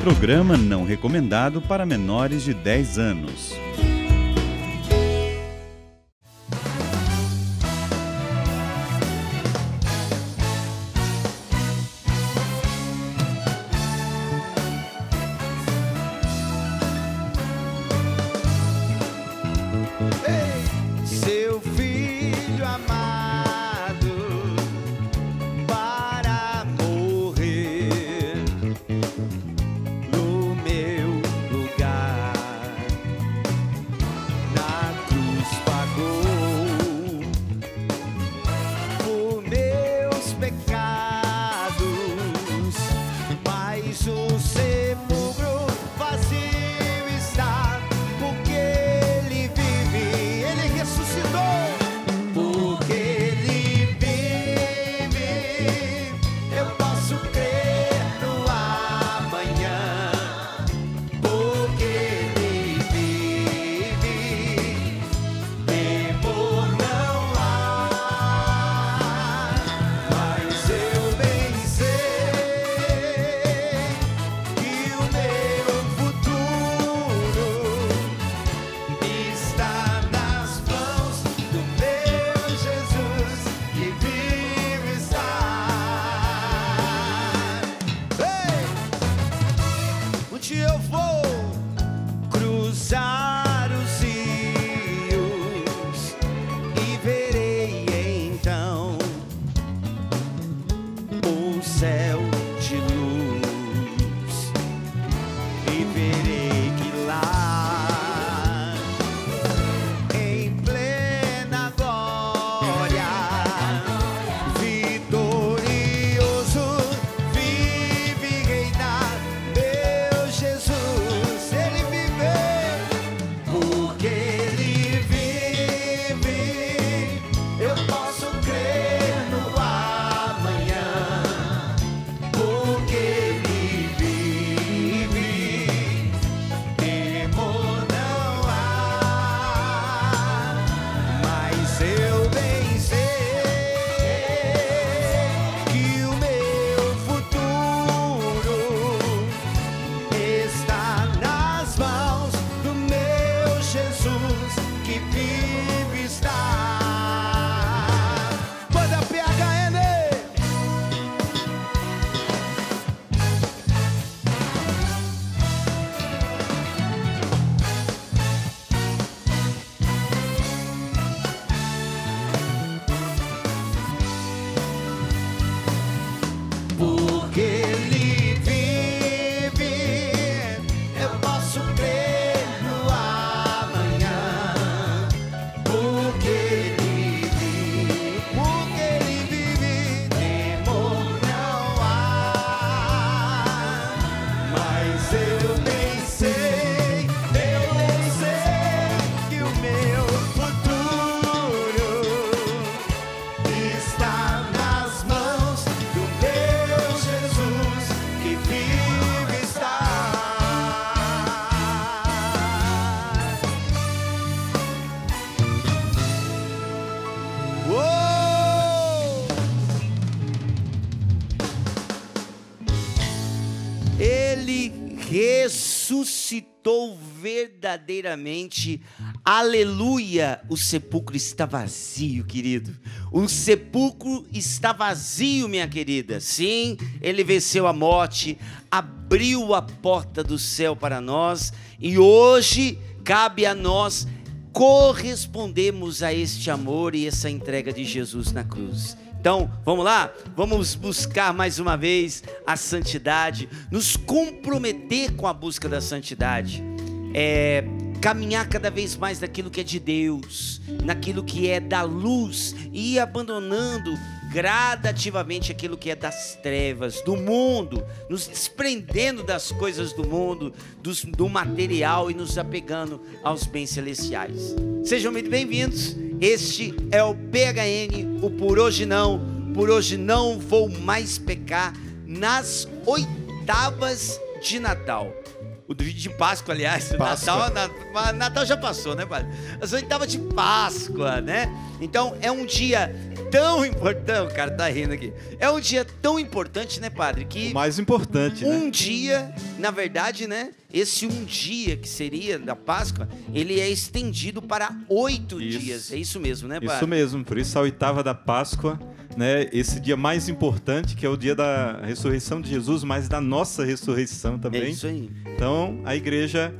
Programa não recomendado para menores de 10 anos. Seu filho amado para morrer no meu lugar, na cruz pagou por meus pecados, mas o sepulcro vazio está, porque ele vive, ele ressuscitou, porque ele vive, eu posso crer no amanhã, porque ele vive, temor não há, mas eu bem sei que o meu futuro está nas mãos do meu Jesus que vive está. Um dia eu vou cruzar os rios e verei então o céu de luz e verei que lá em plena glória, vitorioso, vive e reina meu Jesus. Ele vive, porque ele vive, eu posso crer no amanhã, porque ele vive, temor não há, mas eu bem sei que o meu futuro está nas mãos do meu Jesus que vive está. Manda PHN! Porque ele vive, eu posso crer no amanhã. Porque ele vive, temor não há. Mas eu bem sei que o meu futuro está nas mãos do meu Jesus que vive está. Uou! Ele ressuscitou verdadeiramente. Aleluia! O sepulcro está vazio, querido. O sepulcro está vazio, minha querida. Sim, ele venceu a morte, abriu a porta do céu para nós, e hoje cabe a nós correspondermos a este amor e essa entrega de Jesus na cruz. Então, vamos lá? Vamos buscar mais uma vez a santidade, nos comprometer com a busca da santidade, caminhar cada vez mais naquilo que é de Deus, naquilo que é da luz, e ir abandonando gradativamente aquilo que é das trevas, do mundo, nos desprendendo das coisas do mundo, do material, e nos apegando aos bens celestiais. Sejam muito bem-vindos. Este é o PHN, o Por Hoje Não Vou Mais Pecar, nas oitavas de Natal. O de Páscoa, aliás, Natal já passou, né, padre? As oitavas de Páscoa, né? Então, é um dia tão importante, o cara tá rindo aqui. É um dia tão importante, né, padre? Que O mais importante, um né? dia, na verdade, né? Esse um dia que seria da Páscoa, ele é estendido para 8 Isso. dias. É isso mesmo, né, padre? Isso mesmo, por isso a oitava da Páscoa, né? Esse dia mais importante, que é o dia da ressurreição de Jesus, mas da nossa ressurreição É também. isso aí. Então, a igreja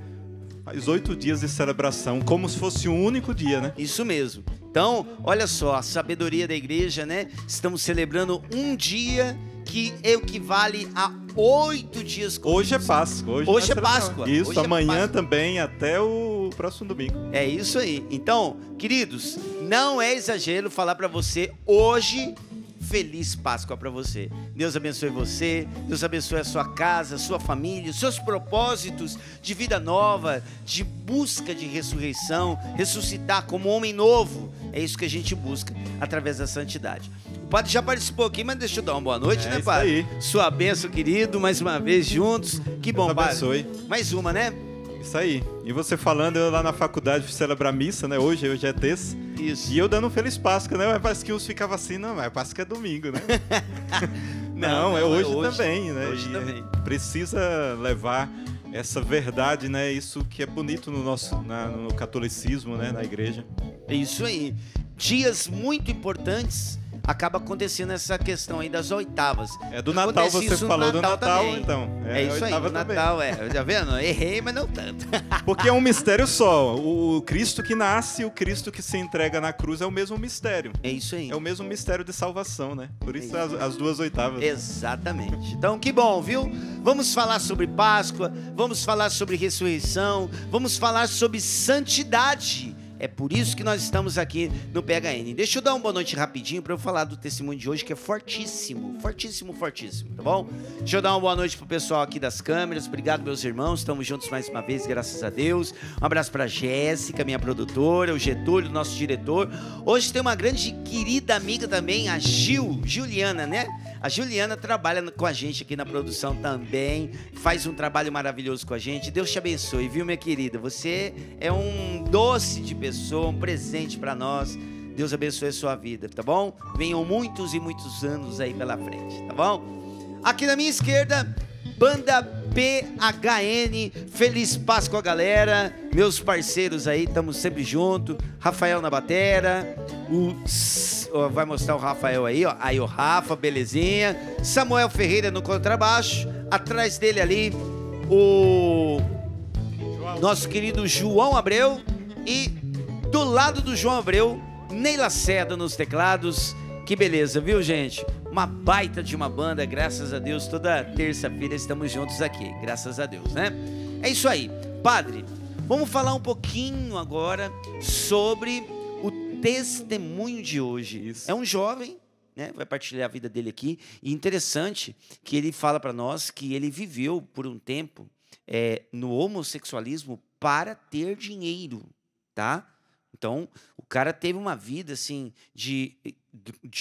faz 8 dias de celebração, como se fosse um único dia, né? Isso mesmo. Então, olha só, a sabedoria da igreja, né? Estamos celebrando um dia que equivale a 8 dias. Hoje é Páscoa. Hoje nós é celebramos. Páscoa. Isso, Hoje é amanhã Páscoa. também, até o próximo domingo. É isso aí. Então, queridos, não é exagero falar para você hoje, feliz Páscoa para você. Deus abençoe você, Deus abençoe a sua casa, a sua família, os seus propósitos de vida nova, de busca de ressurreição, ressuscitar como homem novo. É isso que a gente busca através da santidade. O padre já participou aqui, mas deixa eu dar uma boa noite, né, Isso padre? aí. Sua bênção, querido, mais uma vez juntos. Que bom, Deus padre. abençoe. Mais uma, né? Isso aí. E você falando, eu lá na faculdade fui celebrar missa, né? Hoje é terça. Isso. E eu dando um feliz Páscoa, né? Mas parece que uns ficavam assim, não, mas Páscoa é domingo, né? Não, é hoje também, né? Hoje E também. precisa levar essa verdade, né? Isso que é bonito no nosso no catolicismo, né? Na igreja. É isso aí. Dias muito importantes acaba acontecendo essa questão aí das oitavas. É do Natal, Acontece você isso no falou do Natal, também. então. É isso aí, oitava no também. Natal, tá vendo? Errei, mas não tanto. Porque é um mistério só. O Cristo que nasce e o Cristo que se entrega na cruz é o mesmo mistério. É isso aí. É o mesmo mistério de salvação, né? Por isso É isso. as duas oitavas. Exatamente. Então, que bom, viu? Vamos falar sobre Páscoa, vamos falar sobre ressurreição, vamos falar sobre santidade. É por isso que nós estamos aqui no PHN. Deixa eu dar uma boa noite rapidinho para eu falar do testemunho de hoje, que é fortíssimo, fortíssimo, fortíssimo, tá bom? Deixa eu dar uma boa noite pro pessoal aqui das câmeras. Obrigado, meus irmãos. Estamos juntos mais uma vez, graças a Deus. Um abraço pra Jéssica, minha produtora, o Getúlio, nosso diretor. Hoje tem uma grande querida amiga também, a Juliana, né? A Juliana trabalha com a gente aqui na produção também, faz um trabalho maravilhoso com a gente. Deus te abençoe, viu, minha querida? Você é um doce de pessoa, um presente para nós. Deus abençoe a sua vida, tá bom? Venham muitos e muitos anos aí pela frente, tá bom? Aqui na minha esquerda, Banda PHN, Feliz Páscoa, galera. Meus parceiros aí, estamos sempre juntos. Rafael na batera, vai mostrar o Rafael aí, ó. Aí o Rafa, belezinha. Samuel Ferreira no contrabaixo. Atrás dele ali, o nosso querido João Abreu. E do lado do João Abreu, Ney Lacerda nos teclados. Que beleza, viu, gente? Uma baita de uma banda, graças a Deus. Toda terça-feira estamos juntos aqui, graças a Deus, né? É isso aí. Padre, vamos falar um pouquinho agora sobre o testemunho de hoje. Isso. É um jovem, né? Vai partilhar a vida dele aqui. E interessante que ele fala para nós que ele viveu por um tempo no homossexualismo para ter dinheiro, tá? Então, o cara teve uma vida, assim, de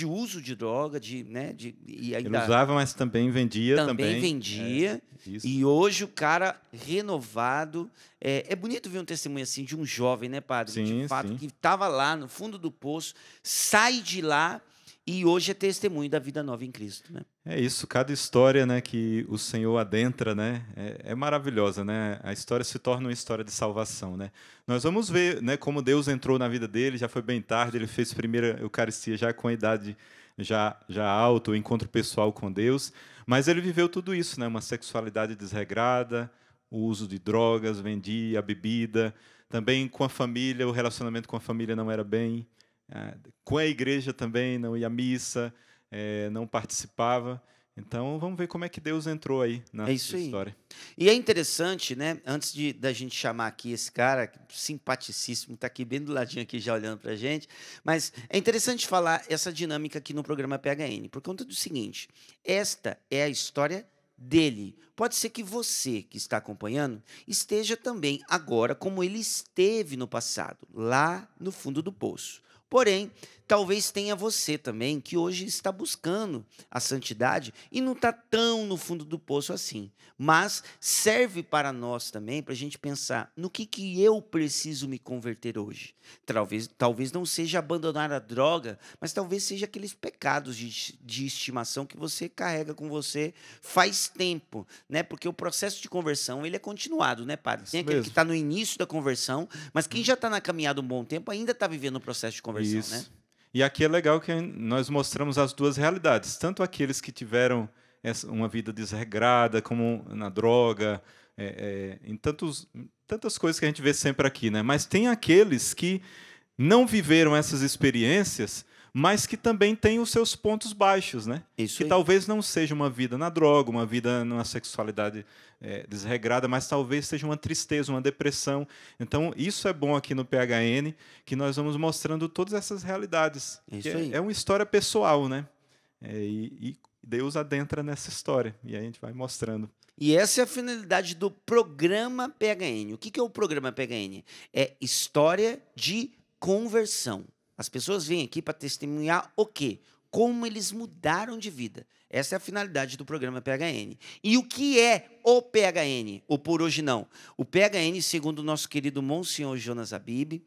uso de droga, e ainda Ele usava, mas também vendia. também vendia. Isso. E hoje o cara renovado. É bonito ver um testemunho assim de um jovem, né, padre? Sim, De fato, sim. que estava lá no fundo do poço, sai de lá e hoje é testemunho da vida nova em Cristo, né? É isso, cada história, né, que o Senhor adentra, né, é maravilhosa, né? A história se torna uma história de salvação, né? Nós vamos ver, né, como Deus entrou na vida dele. Já foi bem tarde, ele fez a primeira Eucaristia já com a idade já alta, o encontro pessoal com Deus, mas ele viveu tudo isso, né? Uma sexualidade desregrada, o uso de drogas, vendia a bebida, também com a família, o relacionamento com a família não era bem, com a igreja também, não ia à missa, não participava. Então, vamos ver como é que Deus entrou aí na história. E é interessante, né? Antes da gente chamar aqui esse cara, simpaticíssimo, está aqui bem do ladinho aqui já olhando para a gente, mas é interessante falar essa dinâmica aqui no programa PHN, por conta do seguinte: esta é a história dele. Pode ser que você que está acompanhando esteja também agora como ele esteve no passado, lá no fundo do poço. Porém, talvez tenha você também, que hoje está buscando a santidade e não está tão no fundo do poço assim. Mas serve para nós também, para a gente pensar no que eu preciso me converter hoje. Talvez não seja abandonar a droga, mas talvez seja aqueles pecados de estimação que você carrega com você faz tempo, né? Porque o processo de conversão ele é continuado, né, padre? Tem aquele que está no início da conversão, mas quem já está na caminhada um bom tempo ainda está vivendo o processo de conversão, Isso. né? E aqui é legal que nós mostramos as duas realidades, tanto aqueles que tiveram uma vida desregrada, como na droga, em tantas coisas que a gente vê sempre aqui, né? Mas tem aqueles que não viveram essas experiências, mas que também têm os seus pontos baixos, né? Isso que aí. talvez não seja uma vida na droga, uma vida numa sexualidade desregrada, mas talvez seja uma tristeza, uma depressão. Então, isso é bom aqui no PHN, que nós vamos mostrando todas essas realidades. Isso aí. É uma história pessoal, né? E Deus adentra nessa história, e aí a gente vai mostrando. E essa é a finalidade do programa PHN. O que é o programa PHN? É história de conversão. As pessoas vêm aqui para testemunhar o quê? Como eles mudaram de vida. Essa é a finalidade do programa PHN. E o que é o PHN? Ou por hoje não. O PHN, segundo o nosso querido Monsenhor Jonas Abib,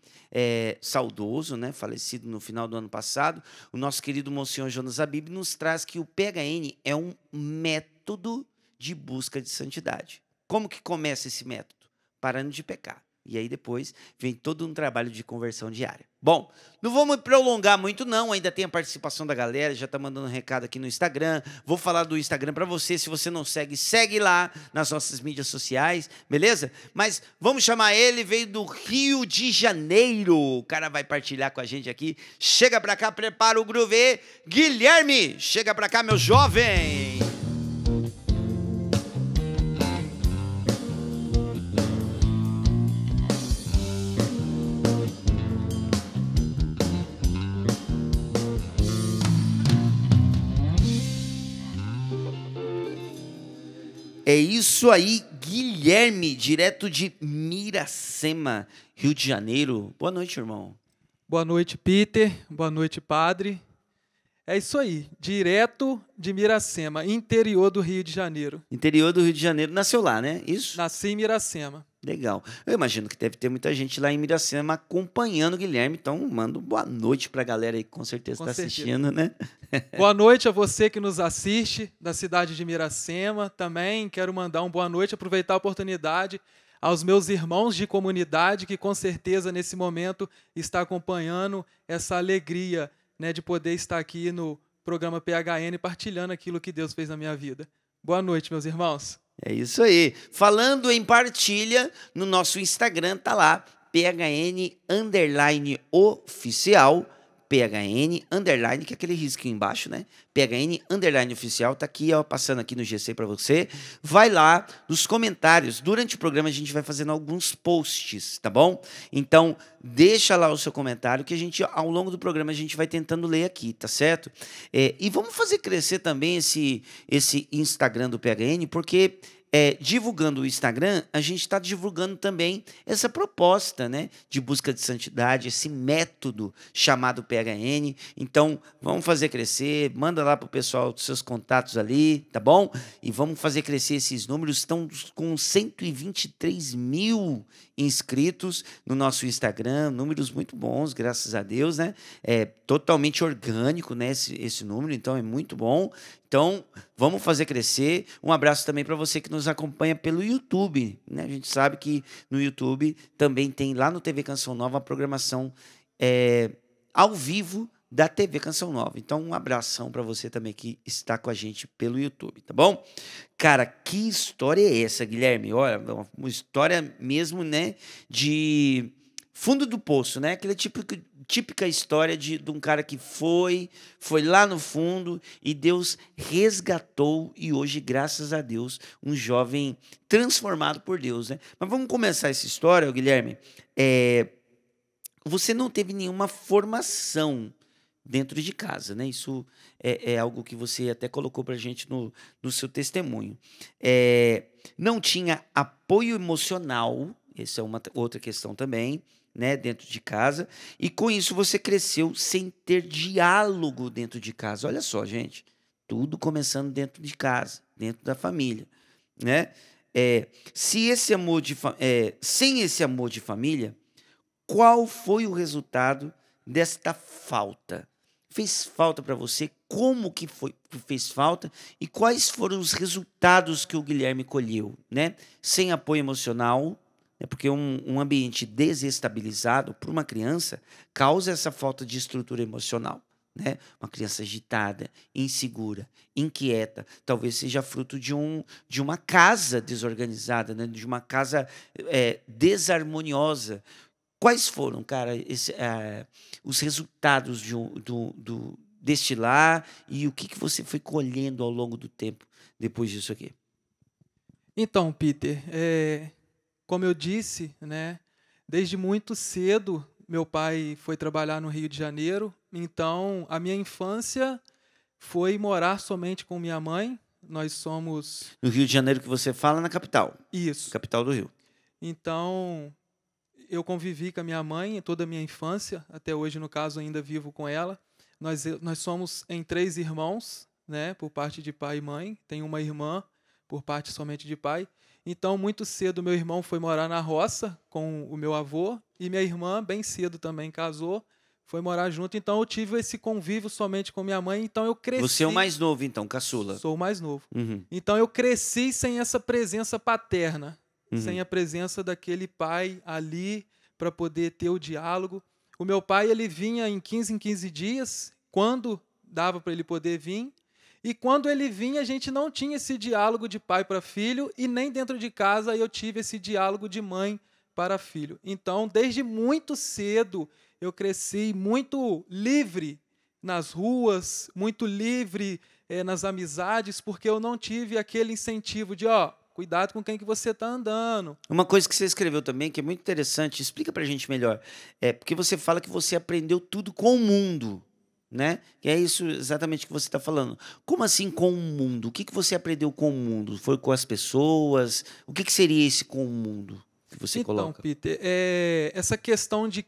saudoso, né, falecido no final do ano passado, o nosso querido Monsenhor Jonas Abib nos traz que o PHN é um método de busca de santidade. Como que começa esse método? Parando de pecar. E aí depois vem todo um trabalho de conversão diária. Bom, não vamos prolongar muito não, ainda tem a participação da galera, já tá mandando um recado aqui no Instagram. Vou falar do Instagram para você, se você não segue, segue lá nas nossas mídias sociais, beleza? Mas vamos chamar ele, veio do Rio de Janeiro. O cara vai partilhar com a gente aqui. Chega para cá, prepara o groove. Guilherme, chega para cá, meu jovem. É isso aí, Guilherme, direto de Miracema, Rio de Janeiro. Boa noite, irmão. Boa noite, Peter. Boa noite, padre. É isso aí, direto de Miracema, interior do Rio de Janeiro. Interior do Rio de Janeiro. Nasceu lá, né? Isso? Nasci em Miracema. Legal. Eu imagino que deve ter muita gente lá em Miracema acompanhando o Guilherme. Então, mando boa noite para a galera aí que com certeza está assistindo, né? Boa noite a você que nos assiste da cidade de Miracema. Também quero mandar uma boa noite, aproveitar a oportunidade aos meus irmãos de comunidade que com certeza nesse momento está acompanhando essa alegria, né, de poder estar aqui no programa PHN partilhando aquilo que Deus fez na minha vida. Boa noite, meus irmãos. É isso aí. Falando em partilha, no nosso Instagram tá lá, PHN_oficial, PHN_, que é aquele risquinho embaixo, né? PHN_oficial, tá aqui, ó, passando aqui no GC para você. Vai lá nos comentários. Durante o programa a gente vai fazendo alguns posts, tá bom? Então, deixa lá o seu comentário que a gente, ao longo do programa, a gente vai tentando ler aqui, tá certo? E vamos fazer crescer também esse Instagram do PHN, porque divulgando o Instagram, a gente está divulgando também essa proposta, né, de busca de santidade, esse método chamado PHN. Então, vamos fazer crescer, manda lá para o pessoal dos seus contatos ali, tá bom? E vamos fazer crescer esses números. Estão com 123 mil inscritos no nosso Instagram, números muito bons, graças a Deus, né? É totalmente orgânico, né, esse número, então é muito bom. Então, vamos fazer crescer. Um abraço também para você que nos acompanha pelo YouTube, né? A gente sabe que no YouTube também tem lá no TV Canção Nova a programação ao vivo da TV Canção Nova. Então, um abração para você também que está com a gente pelo YouTube, tá bom? Cara, que história é essa, Guilherme? Olha, uma história mesmo, né, de fundo do poço, né? Aquela típica história de um cara que foi lá no fundo e Deus resgatou e hoje, graças a Deus, um jovem transformado por Deus, né? Mas vamos começar essa história, Guilherme. Você não teve nenhuma formação dentro de casa, né? Isso é algo que você até colocou para a gente no seu testemunho. Não tinha apoio emocional, essa é uma outra questão também, né, dentro de casa, e com isso você cresceu sem ter diálogo dentro de casa. Olha só, gente, tudo começando dentro de casa, dentro da família, né? Se esse amor sem esse amor de família, qual foi o resultado desta falta? Fez falta para você? Como que fez falta? E quais foram os resultados que o Guilherme colheu, né? Sem apoio emocional, porque um ambiente desestabilizado para uma criança causa essa falta de estrutura emocional, né? Uma criança agitada, insegura, inquieta, talvez seja fruto de uma casa desorganizada, né? De uma casa desarmoniosa. Quais foram, cara, os resultados deste lar e o que você foi colhendo ao longo do tempo depois disso aqui? Então, Peter, como eu disse, né, desde muito cedo, meu pai foi trabalhar no Rio de Janeiro, então a minha infância foi morar somente com minha mãe. Nós somos... No Rio de Janeiro que você fala, na capital. Isso. Capital do Rio. Então, eu convivi com a minha mãe toda a minha infância, até hoje, no caso, ainda vivo com ela. Nós somos em 3 irmãos, né, por parte de pai e mãe. Tenho uma irmã, por parte somente de pai. Então, muito cedo, meu irmão foi morar na roça com o meu avô, e minha irmã, bem cedo também, casou, foi morar junto. Então, eu tive esse convívio somente com minha mãe, então eu cresci... Você é o mais novo, então, caçula. Sou o mais novo. Uhum. Então, eu cresci sem essa presença paterna, Uhum. sem a presença daquele pai ali para poder ter o diálogo. O meu pai, ele vinha em 15 dias, quando dava para ele poder vir, e quando ele vinha, a gente não tinha esse diálogo de pai para filho, e nem dentro de casa eu tive esse diálogo de mãe para filho. Então, desde muito cedo, eu cresci muito livre nas ruas, muito livre nas amizades, porque eu não tive aquele incentivo de, cuidado com quem que você está andando. Uma coisa que você escreveu também, que é muito interessante, explica pra gente melhor. Porque você fala que você aprendeu tudo com o mundo, né? Que é isso exatamente que você está falando. Como assim com o mundo? O que você aprendeu com o mundo? Foi com as pessoas? O que seria esse com o mundo que você coloca? Então, Peter, essa questão de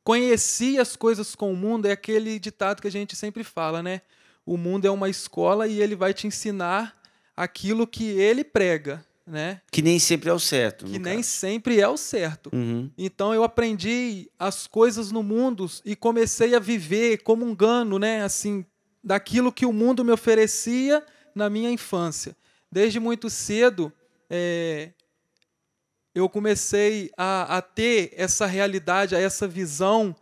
conhecer as coisas com o mundo é aquele ditado que a gente sempre fala, né? O mundo é uma escola e ele vai te ensinar aquilo que ele prega, né? Que nem sempre é o certo. Que nem sempre é o certo. Uhum. Então eu aprendi as coisas no mundo e comecei a viver comungando, né? Assim, daquilo que o mundo me oferecia na minha infância. Desde muito cedo, eu comecei a ter essa realidade, essa visão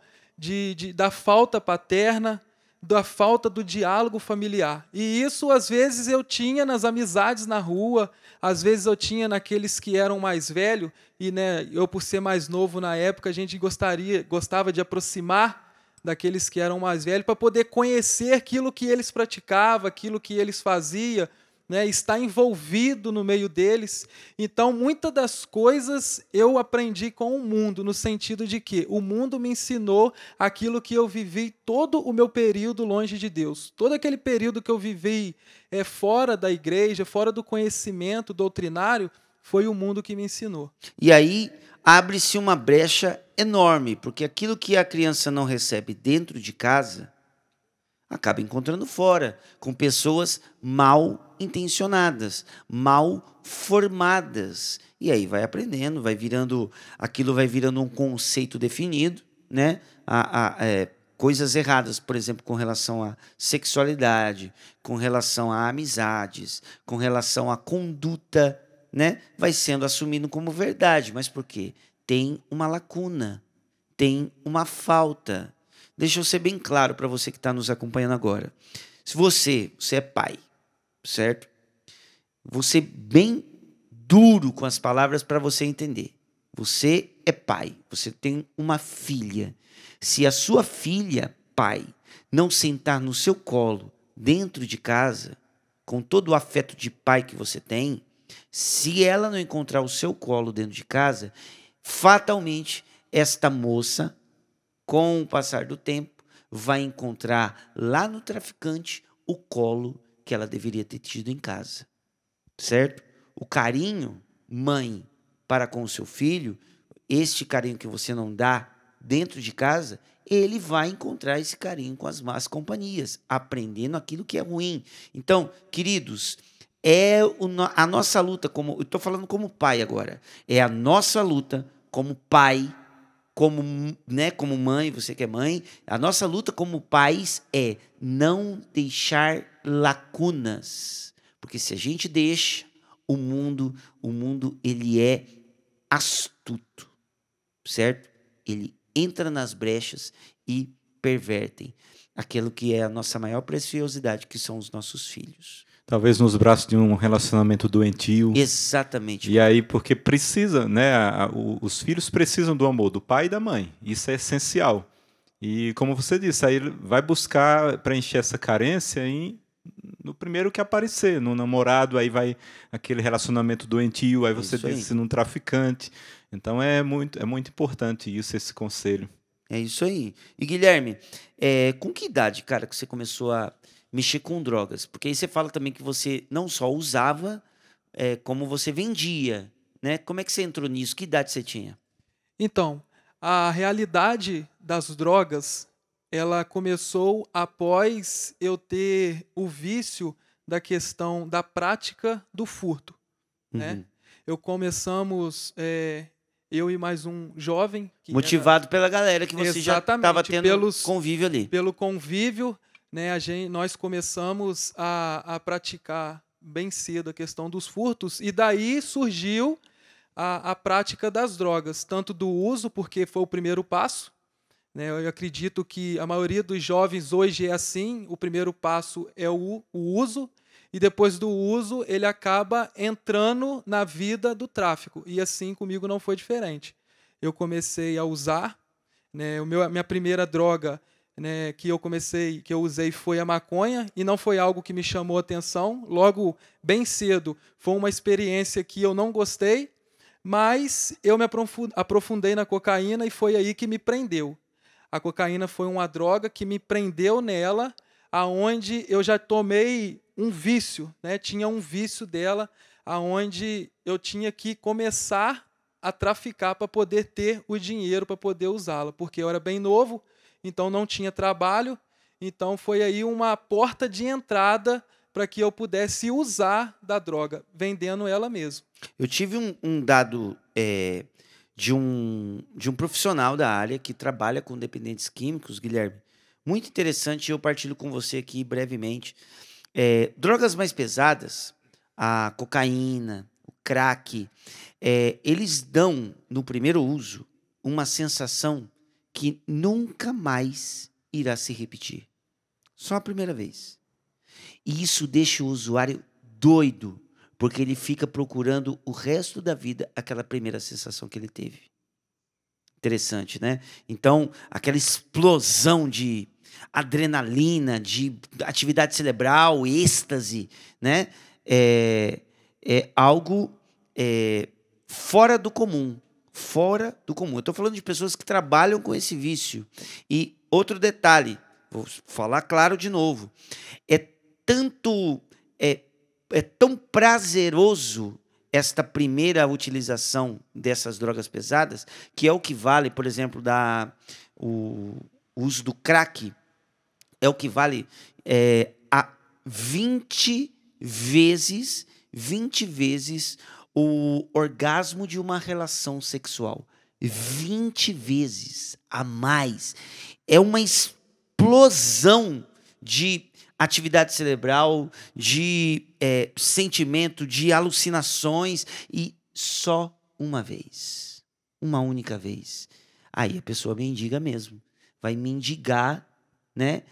da falta paterna, da falta do diálogo familiar. E isso, às vezes, eu tinha nas amizades na rua, às vezes eu tinha naqueles que eram mais velhos, e né, eu, por ser mais novo na época, a gente gostava de aproximar daqueles que eram mais velhos para poder conhecer aquilo que eles praticavam, aquilo que eles faziam, né, estar envolvido no meio deles. Então, muitas das coisas eu aprendi com o mundo, no sentido de que o mundo me ensinou aquilo que eu vivi todo o meu período longe de Deus. Todo aquele período que eu vivi fora da igreja, fora do conhecimento doutrinário, foi o mundo que me ensinou. E aí abre-se uma brecha enorme, porque aquilo que a criança não recebe dentro de casa, acaba encontrando fora, com pessoas mal intencionadas, mal formadas. E aí vai aprendendo, aquilo vai virando um conceito definido, né? Coisas erradas, por exemplo, com relação à sexualidade, com relação a amizades, com relação à conduta, né? Vai sendo assumido como verdade. Mas por quê? Tem uma lacuna, tem uma falta. Deixa eu ser bem claro para você que está nos acompanhando agora. Se você é pai, certo? Você bem duro com as palavras para você entender. Você é pai, você tem uma filha. Se a sua filha, pai, não sentar no seu colo, dentro de casa, com todo o afeto de pai que você tem, se ela não encontrar o seu colo dentro de casa, fatalmente esta moça, com o passar do tempo, vai encontrar lá no traficante o colo que ela deveria ter tido em casa, certo? O carinho, mãe, para com o seu filho, este carinho que você não dá dentro de casa, ele vai encontrar esse carinho com as más companhias, aprendendo aquilo que é ruim. Então, queridos, a nossa luta, eu estou falando como pai agora, é a nossa luta como pai, como mãe, você que é mãe, a nossa luta como pais é não deixar lacunas, porque se a gente deixa, o mundo ele é astuto, certo? Ele entra nas brechas e pervertem aquilo que é a nossa maior preciosidade, que são os nossos filhos. Talvez nos braços de um relacionamento doentio. Exatamente. E aí, porque precisa, né? Os filhos precisam do amor do pai e da mãe. Isso é essencial. E como você disse, aí ele vai buscar preencher essa carência no primeiro que aparecer, no namorado, aí vai aquele relacionamento doentio, aí você disse num traficante. Então é muito importante isso, esse conselho. É isso aí. E Guilherme, com que idade, cara, que você começou a mexer com drogas? Porque aí você fala também que você não só usava, como você vendia, né? Como é que você entrou nisso? Que idade você tinha? Então, a realidade das drogas, ela começou após eu ter o vício da questão da prática do furto, né? Eu e mais um jovem. Motivado pela galera que você já estava tendo convívio ali. Pelo convívio, né, nós começamos a praticar bem cedo a questão dos furtos, e daí surgiu a prática das drogas, tanto do uso, porque foi o primeiro passo, né? Eu acredito que a maioria dos jovens hoje é assim, o primeiro passo é o uso, e depois do uso ele acaba entrando na vida do tráfico. E assim comigo não foi diferente. Eu comecei a usar, né, minha primeira droga, né, que eu usei foi a maconha, e não foi algo que me chamou a atenção. Logo, bem cedo, foi uma experiência que eu não gostei, mas eu me aprofundei na cocaína e foi aí que me prendeu. A cocaína foi uma droga que me prendeu nela, aonde eu já tomei um vício, né? Tinha um vício dela, aonde eu tinha que começar a traficar para poder ter o dinheiro para poder usá-la, porque eu era bem novo, então não tinha trabalho, então foi aí uma porta de entrada para que eu pudesse usar da droga, vendendo ela mesmo. Eu tive um dado de um profissional da área que trabalha com dependentes químicos, Guilherme, muito interessante, eu partilho com você aqui brevemente. Drogas mais pesadas, a cocaína, o crack, eles dão, no primeiro uso, uma sensação que nunca mais irá se repetir. Só a primeira vez. E isso deixa o usuário doido, porque ele fica procurando o resto da vida aquela primeira sensação que ele teve. Interessante, né? Então, aquela explosão de adrenalina, de atividade cerebral, êxtase, né? É algo fora do comum. Fora do comum. Eu estou falando de pessoas que trabalham com esse vício. E outro detalhe, vou falar claro de novo, é tão prazeroso esta primeira utilização dessas drogas pesadas, que é o que vale, por exemplo, o uso do crack, é o que vale a 20 vezes o orgasmo de uma relação sexual. 20 vezes a mais. É uma explosão de atividade cerebral, de sentimento, de alucinações, e só uma vez. Uma única vez. Aí a pessoa mendiga mesmo. Vai mendigar, né,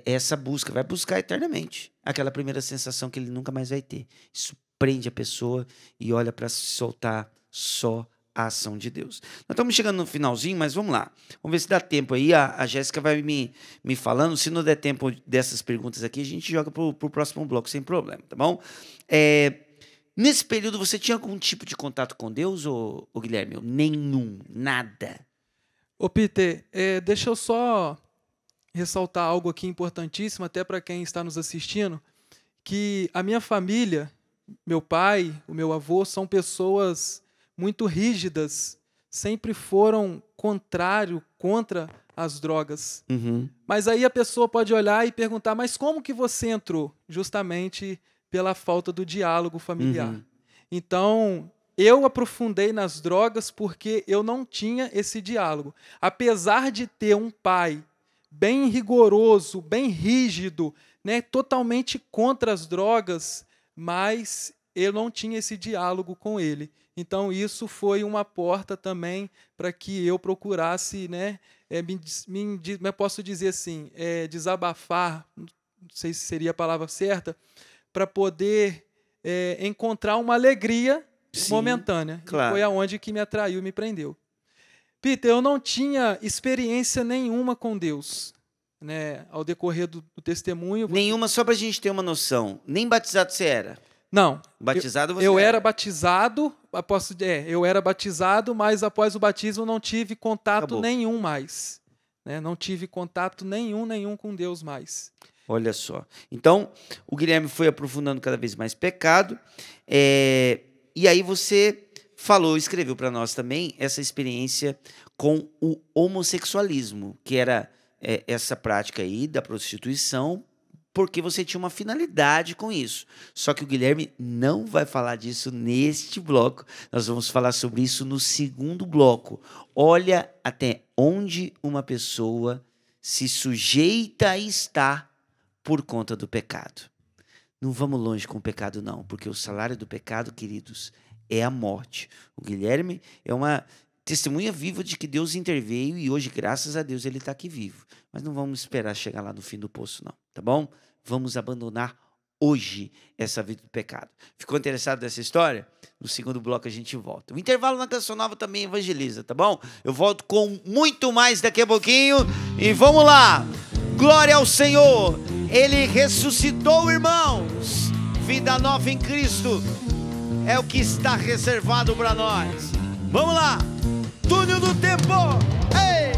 essa busca, vai buscar eternamente aquela primeira sensação que ele nunca mais vai ter. Isso prende a pessoa e olha para se soltar só a ação de Deus. Nós estamos chegando no finalzinho, mas vamos lá. Vamos ver se dá tempo aí. A Jéssica vai me falando. Se não der tempo dessas perguntas aqui, a gente joga para o próximo bloco sem problema, tá bom? Nesse período, você tinha algum tipo de contato com Deus, ou Guilherme? Nenhum, nada. Ô Peter, deixa eu só ressaltar algo aqui importantíssimo, até para quem está nos assistindo, que a minha família, meu pai, o meu avô, são pessoas muito rígidas, sempre foram contra as drogas. Uhum. Mas aí a pessoa pode olhar e perguntar, mas como que você entrou? Justamente pela falta do diálogo familiar. Uhum. Então, eu aprofundei nas drogas porque eu não tinha esse diálogo. Apesar de ter um pai bem rigoroso, bem rígido, né, totalmente contra as drogas, mas eu não tinha esse diálogo com ele. Então, isso foi uma porta também para que eu procurasse, né, posso dizer assim, desabafar, não sei se seria a palavra certa, para poder encontrar uma alegria momentânea. Claro. E foi aonde que me atraiu e me prendeu. Peter, eu não tinha experiência nenhuma com Deus, né, ao decorrer do testemunho. Nenhuma, só para a gente ter uma noção. Nem batizado você era? Não. Batizado você eu era? era batizado, eu era batizado, mas após o batismo não tive contato nenhum mais. Né? Não tive contato nenhum com Deus mais. Olha só. Então, o Guilherme foi aprofundando cada vez mais pecado. E aí você escreveu para nós também essa experiência com o homossexualismo, que era essa prática aí da prostituição, porque você tinha uma finalidade com isso. Só que o Guilherme não vai falar disso neste bloco. Nós vamos falar sobre isso no segundo bloco. Olha até onde uma pessoa se sujeita a estar por conta do pecado. Não vamos longe com o pecado, não, porque o salário do pecado, queridos, é a morte. O Guilherme é uma testemunha viva de que Deus interveio e hoje, graças a Deus, ele está aqui vivo. Mas não vamos esperar chegar lá no fim do poço, não, tá bom? Vamos abandonar hoje essa vida do pecado. Ficou interessado nessa história? No segundo bloco a gente volta. O intervalo na Canção Nova também evangeliza, tá bom? Eu volto com muito mais daqui a pouquinho e vamos lá! Glória ao Senhor! Ele ressuscitou, irmãos! Vida nova em Cristo é o que está reservado para nós. Vamos lá! Túnel do tempo! Ei!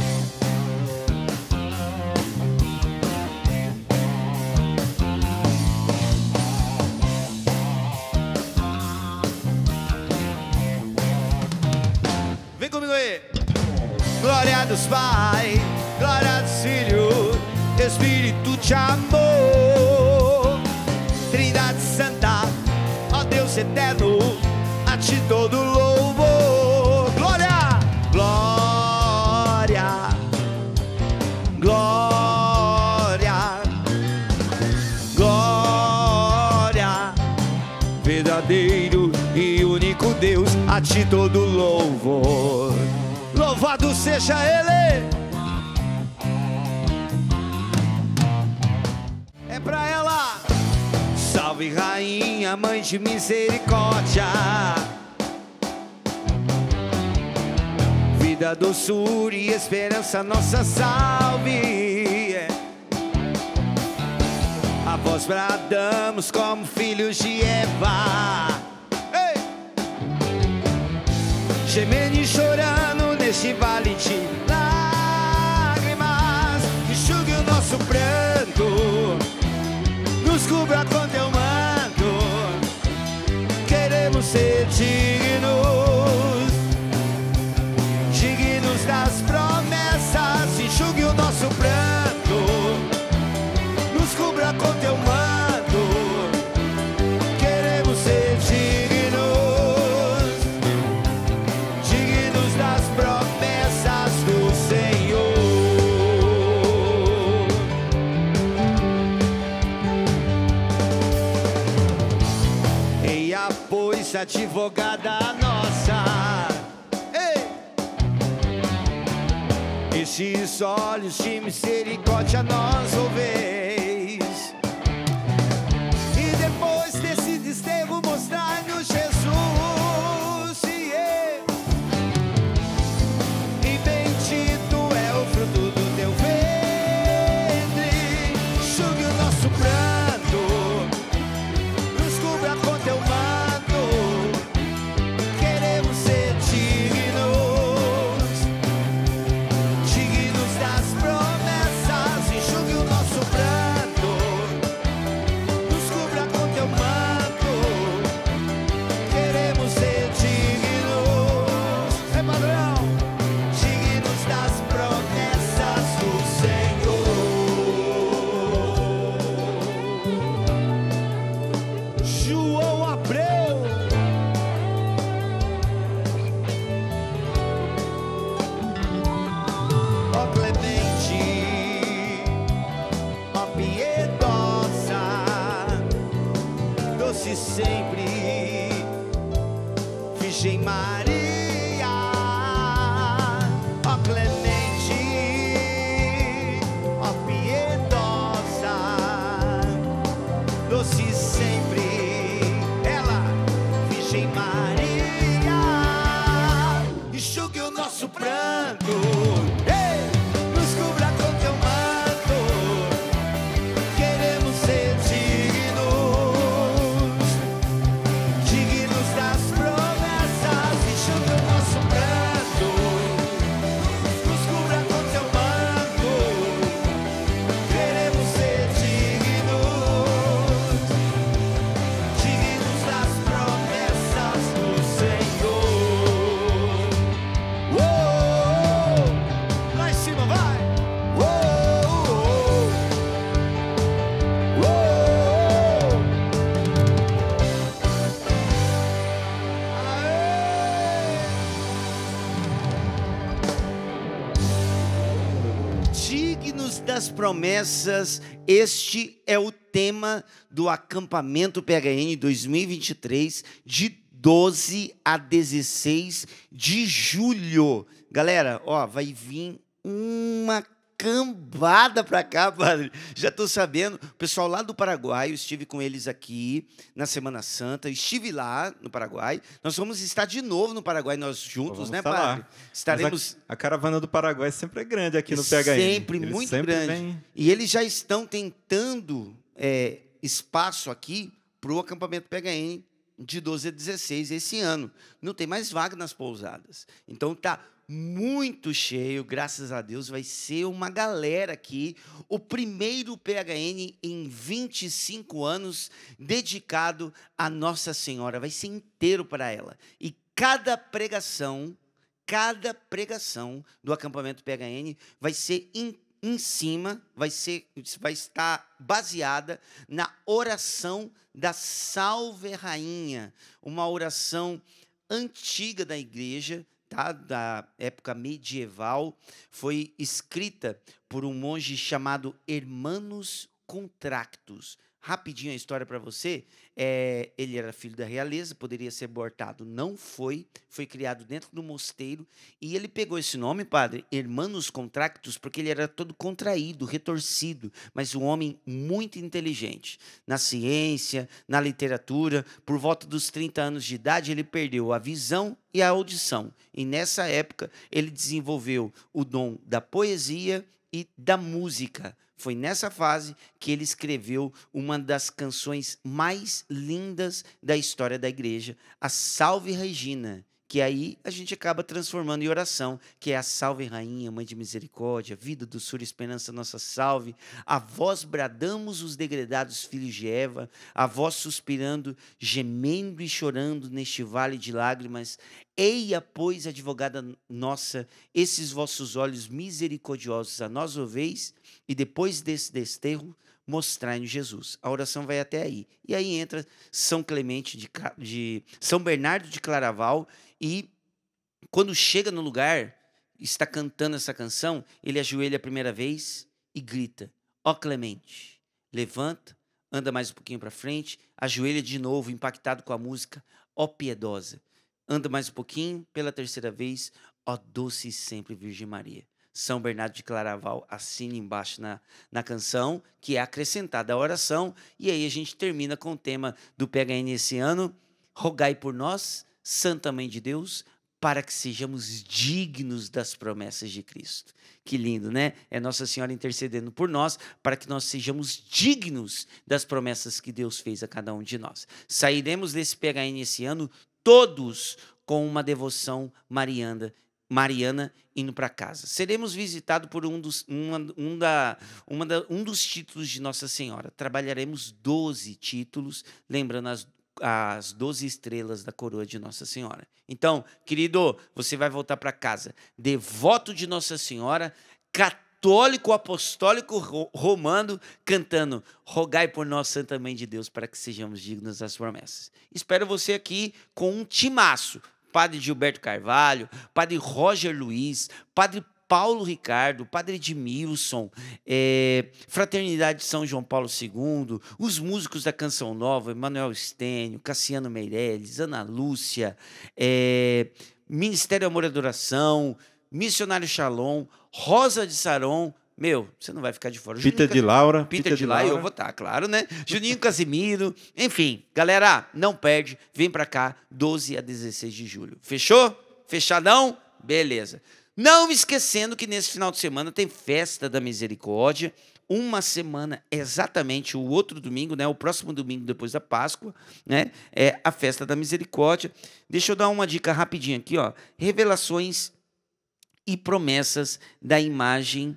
Vem comigo aí! Glória dos Pais, glória dos Filhos, Espírito te amou. Trindade Santa, ó Deus eterno, a ti todo louvor. Glória, glória, glória, glória. Verdadeiro e único Deus, a ti todo louvor. Louvado seja Ele. É pra ela. Salve Rainha, Mãe de Misericórdia, vida, doçura e esperança, nossa salve. A vós bradamos como filhos de Eva, ei! Gemendo e chorando neste vale de lágrimas. Enxugue o nosso pranto, nos cubra com teu manto. Queremos ser dignos, dignos das promessas. Enxugue o nosso pranto, nos cubra com teu manto. Queremos ser dignos, dignos das promessas do Senhor. Eia, pois, advogada nossa, ei! Estes olhos de misericórdia nós ouveis, e depois desse desterro mostrar-nos Jesus, yeah. E bendito é o fruto do teu ventre. Enxugue o nosso pranto, nos cubra com teu manto. Queremos ser dignos, dignos das promessas. Enxugue o nosso pranto, João Abreu. Ó Clemente, ó piedosa, doce sempre, Virgem Maria. Ó Clemente, ó piedosa, doce sempre, ela, Virgem Maria. Enxugue o nosso pranto, ei, nos cubra com teu manto. Queremos ser dignos, dignos das promessas. Enxugue o nosso pranto, nos cubra com teu manto. Queremos ser dignos, dignos das promessas do Senhor. Uou, lá em cima, vai! Uou, uou, dignos das promessas, este é o tema do acampamento PHN 2023, de 12 a 16 de julho. Galera, ó, vai vir uma cambada pra cá, padre. Já tô sabendo. O pessoal lá do Paraguai, eu estive com eles aqui na Semana Santa. Estive lá no Paraguai. Nós vamos estar de novo no Paraguai, nós juntos, Vamos né, estar padre? lá. Estaremos... A caravana do Paraguai sempre é grande aqui no PHN. Sempre, Eles muito sempre grande. vêm. E eles já estão tentando espaço aqui para o acampamento PHN de 12 a 16 esse ano. Não tem mais vaga nas pousadas. Então tá muito cheio, graças a Deus. Vai ser uma galera aqui. O primeiro PHN em 25 anos dedicado a Nossa Senhora. Vai ser inteiro para ela. E cada pregação do acampamento PHN vai ser em cima, vai estar baseada na oração da Salve Rainha, uma oração antiga da igreja, tá? Da época medieval, foi escrita por um monge chamado Hermanos Contractus. Rapidinho a história para você. Ele era filho da realeza, poderia ser abortado, não foi criado dentro do mosteiro, e ele pegou esse nome, padre, Hermanos Contractus, porque ele era todo contraído, retorcido, mas um homem muito inteligente. Na ciência, na literatura, por volta dos 30 anos de idade, ele perdeu a visão e a audição, e nessa época ele desenvolveu o dom da poesia e da música. Foi nessa fase que ele escreveu uma das canções mais lindas da história da igreja, a Salve Regina, que aí a gente acaba transformando em oração, que é a Salve Rainha, Mãe de Misericórdia, vida, doçura, esperança, nossa salve. A vós bradamos os degredados filhos de Eva, a vós suspirando, gemendo e chorando neste vale de lágrimas. Eia, pois, advogada nossa, esses vossos olhos misericordiosos a nós ouveis, e depois desse desterro, mostrai-nos Jesus. A oração vai até aí. E aí entra São Clemente de São Bernardo de Claraval, e quando chega no lugar, está cantando essa canção, ele ajoelha a primeira vez e grita: ó Clemente, levanta, anda mais um pouquinho para frente, ajoelha de novo, impactado com a música, ó piedosa, anda mais um pouquinho, pela terceira vez, ó doce e sempre Virgem Maria. São Bernardo de Claraval assina embaixo na canção, que é acrescentada à oração, e aí a gente termina com o tema do PHN esse ano: rogai por nós, Santa Mãe de Deus, para que sejamos dignos das promessas de Cristo. Que lindo, né? É Nossa Senhora intercedendo por nós, para que nós sejamos dignos das promessas que Deus fez a cada um de nós. Sairemos desse PHN esse ano todos com uma devoção mariana indo para casa. Seremos visitados por um dos títulos de Nossa Senhora. Trabalharemos 12 títulos, lembrando as 12 estrelas da coroa de Nossa Senhora. Então, querido, você vai voltar para casa devoto de Nossa Senhora, católico católico apostólico romano, cantando rogai por nós, Santa Mãe de Deus, para que sejamos dignos das promessas. Espero você aqui com um timaço. Padre Gilberto Carvalho, Padre Roger Luiz, Padre Paulo Ricardo, Padre Edmilson, Fraternidade de São João Paulo II, os músicos da Canção Nova, Emanuel Stênio, Cassiano Meirelles, Ana Lúcia, Ministério Amor e Adoração, Missionário Shalom, Rosa de Saron. Meu, você não vai ficar de fora. Peter de Laura. Peter de Laura, eu vou estar, claro, né? Juninho Casimiro, enfim. Galera, não perde, vem pra cá, 12 a 16 de julho. Fechou? Fechadão? Beleza. Não me esquecendo que nesse final de semana tem Festa da Misericórdia, uma semana exatamente, o outro domingo, né? O próximo domingo depois da Páscoa, né? É a Festa da Misericórdia. Deixa eu dar uma dica rapidinho aqui, ó. Revelações e promessas da imagem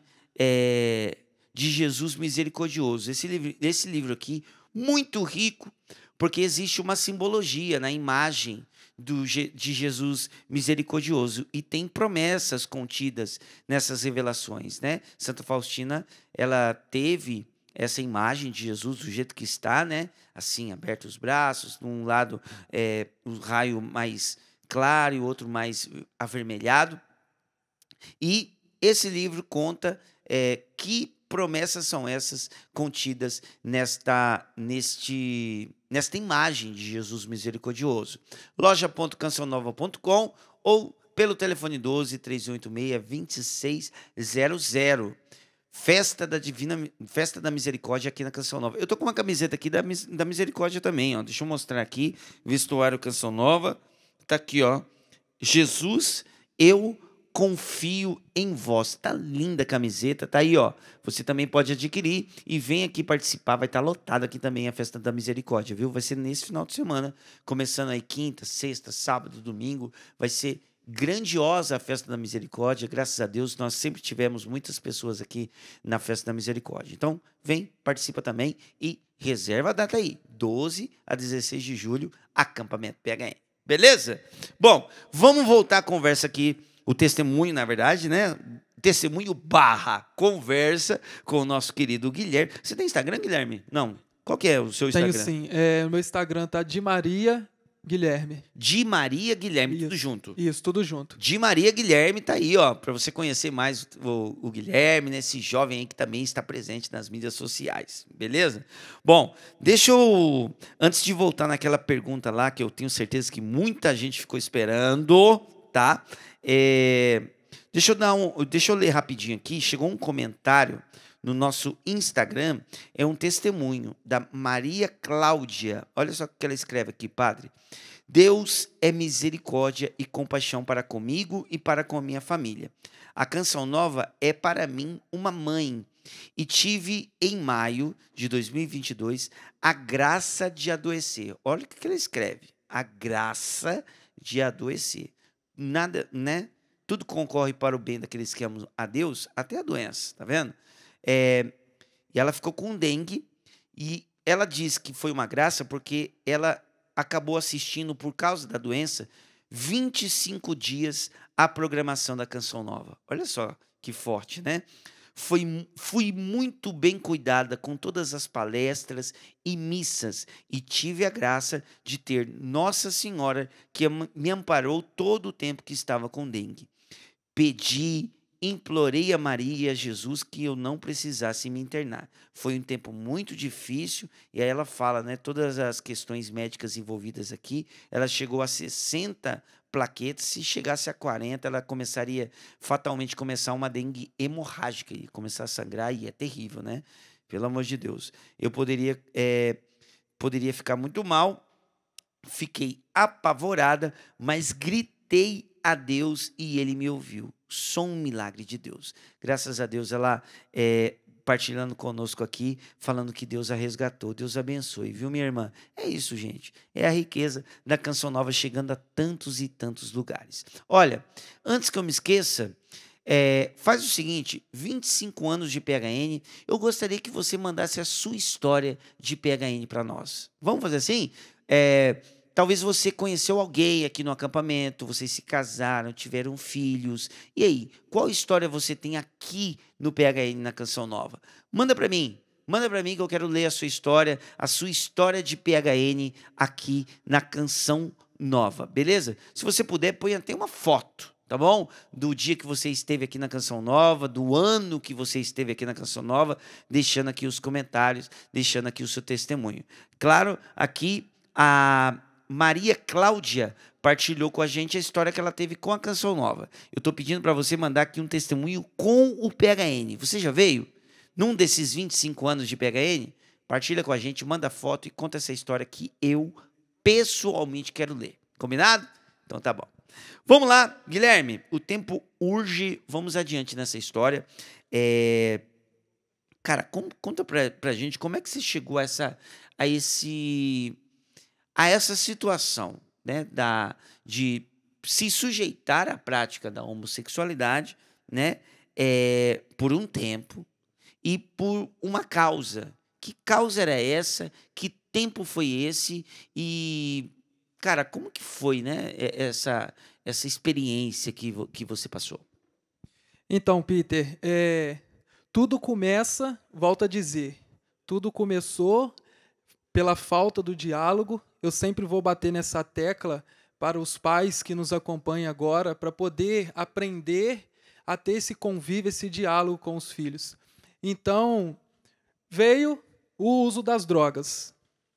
de Jesus misericordioso. Esse livro aqui, muito rico, porque existe uma simbologia na imagem de Jesus misericordioso e tem promessas contidas nessas revelações, né? Santa Faustina, ela teve essa imagem de Jesus do jeito que está, né? Assim, abertos os braços, num lado o raio mais claro e o outro mais avermelhado. E esse livro conta que promessas são essas contidas nesta imagem de Jesus misericordioso. loja.cancionnova.com ou pelo telefone 12 3186 2600. Festa da Misericórdia aqui na Canção Nova. Eu tô com uma camiseta aqui da Misericórdia também, ó. Deixa eu mostrar aqui. Vestuário Canção Nova. Tá aqui, ó. Jesus, eu confio em vós. Tá linda a camiseta, tá aí, ó. Você também pode adquirir e vem aqui participar. Vai estar lotado aqui também a Festa da Misericórdia, viu? Vai ser nesse final de semana, começando aí quinta, sexta, sábado, domingo. Vai ser grandiosa a Festa da Misericórdia. Graças a Deus, nós sempre tivemos muitas pessoas aqui na Festa da Misericórdia. Então, vem, participa também e reserva a data aí. 12 a 16 de julho, acampamento PHN. Beleza? Bom, vamos voltar à conversa aqui. O testemunho, na verdade, né? Testemunho / conversa com o nosso querido Guilherme. Você tem Instagram, Guilherme? Não. Qual que é o seu Instagram? Tenho sim. O meu Instagram tá de Maria Guilherme. De Maria Guilherme, Isso. tudo junto. Isso, tudo junto. De Maria Guilherme tá aí, ó, para você conhecer mais o Guilherme, né, esse jovem aí que também está presente nas mídias sociais, beleza? Bom, deixa eu, antes de voltar naquela pergunta lá, que eu tenho certeza que muita gente ficou esperando, tá? Deixa eu ler rapidinho aqui. Chegou um comentário no nosso Instagram, é um testemunho da Maria Cláudia. Olha só o que ela escreve aqui, padre. Deus é misericórdia e compaixão para comigo e para com a minha família. A Canção Nova é para mim uma mãe e tive em maio de 2022 a graça de adoecer. Olha o que ela escreve. A graça de adoecer. Nada, né? Tudo concorre para o bem daqueles que amam a Deus, até a doença, tá vendo? E ela ficou com dengue e ela diz que foi uma graça porque ela acabou assistindo, por causa da doença, 25 dias a programação da Canção Nova. Olha só que forte, né? Fui muito bem cuidada com todas as palestras e missas e tive a graça de ter Nossa Senhora que me amparou todo o tempo que estava com dengue. Pedi, implorei a Maria e a Jesus que eu não precisasse me internar. Foi um tempo muito difícil, e aí ela fala, né, todas as questões médicas envolvidas aqui. Ela chegou a 60 plaquetas, se chegasse a 40, ela começaria, fatalmente, começar uma dengue hemorrágica, e começar a sangrar, e é terrível, né? Pelo amor de Deus. Eu poderia ficar muito mal, fiquei apavorada, mas gritei a Deus e Ele me ouviu. Só um milagre de Deus. Graças a Deus, ela partilhando conosco aqui, falando que Deus a resgatou. Deus abençoe, viu, minha irmã? É isso, gente. É a riqueza da Canção Nova chegando a tantos e tantos lugares. Olha, antes que eu me esqueça, faz o seguinte, 25 anos de PHN, eu gostaria que você mandasse a sua história de PHN para nós. Vamos fazer assim? talvez você conheceu alguém aqui no acampamento, vocês se casaram, tiveram filhos. E aí, qual história você tem aqui no PHN na Canção Nova? Manda para mim que eu quero ler a sua história de PHN aqui na Canção Nova, beleza? Se você puder, põe até uma foto, tá bom? Do dia que você esteve aqui na Canção Nova, do ano que você esteve aqui na Canção Nova, deixando aqui os comentários, deixando aqui o seu testemunho. Claro, aqui a Maria Cláudia partilhou com a gente a história que ela teve com a Canção Nova. Eu estou pedindo para você mandar aqui um testemunho com o PHN. Você já veio? Num desses 25 anos de PHN? Partilha com a gente, manda foto e conta essa história que eu pessoalmente quero ler. Combinado? Então tá bom. Vamos lá, Guilherme. O tempo urge. Vamos adiante nessa história. Cara, conta pra gente como é que você chegou a essa situação, né, de se sujeitar à prática da homossexualidade, né, por um tempo e por uma causa. Que causa era essa? Que tempo foi esse? E, cara, como que foi, né, essa experiência que você passou? Então, Peter, tudo começa, volto a dizer, tudo começou pela falta do diálogo. Eu sempre vou bater nessa tecla para os pais que nos acompanham agora, para poder aprender a ter esse convívio, esse diálogo com os filhos. Então, veio o uso das drogas,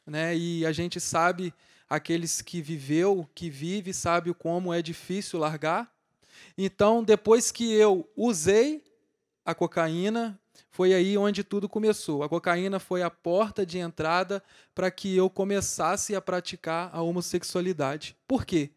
né? E a gente sabe, aqueles que vive, sabe como é difícil largar. Então, depois que eu usei a cocaína, foi aí onde tudo começou. A cocaína foi a porta de entrada para que eu começasse a praticar a homossexualidade. Por quê?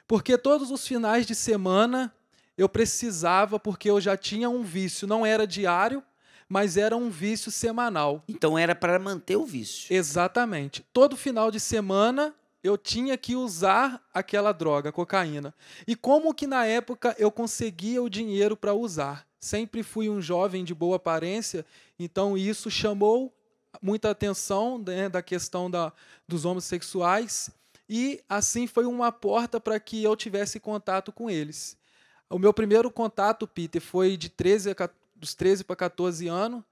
Porque todos os finais de semana eu precisava, porque eu já tinha um vício, não era diário, mas era um vício semanal. Então era para manter o vício. Exatamente. Todo final de semana eu tinha que usar aquela droga, a cocaína. E como que na época eu conseguia o dinheiro para usar? Sempre fui um jovem de boa aparência, então isso chamou muita atenção, né, da questão dos homossexuais, e assim foi uma porta para que eu tivesse contato com eles. O meu primeiro contato, Peter, foi dos 13 para 14 anos,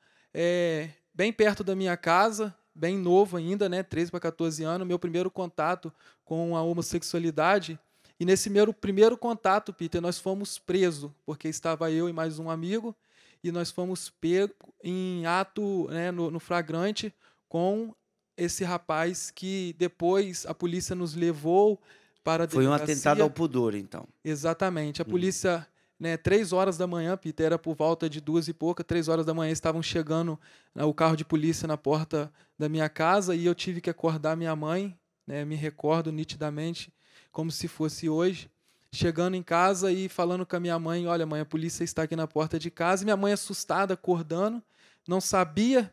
bem perto da minha casa, bem novo ainda, né, 13 para 14 anos, meu primeiro contato com a homossexualidade. E nesse meu primeiro contato, Peter, nós fomos presos, porque estava eu e mais um amigo, e nós fomos pegos em ato, né, no flagrante com esse rapaz que depois a polícia nos levou para a delegacia. Foi um atentado ao pudor, então. Exatamente. A polícia, né, 3 horas da manhã, Peter, era por volta de 2 e pouca, 3 horas da manhã estavam chegando, né, o carro de polícia na porta da minha casa, e eu tive que acordar minha mãe, né, me recordo nitidamente, como se fosse hoje, chegando em casa e falando com a minha mãe: olha, mãe, a polícia está aqui na porta de casa. E minha mãe, assustada, acordando, não sabia,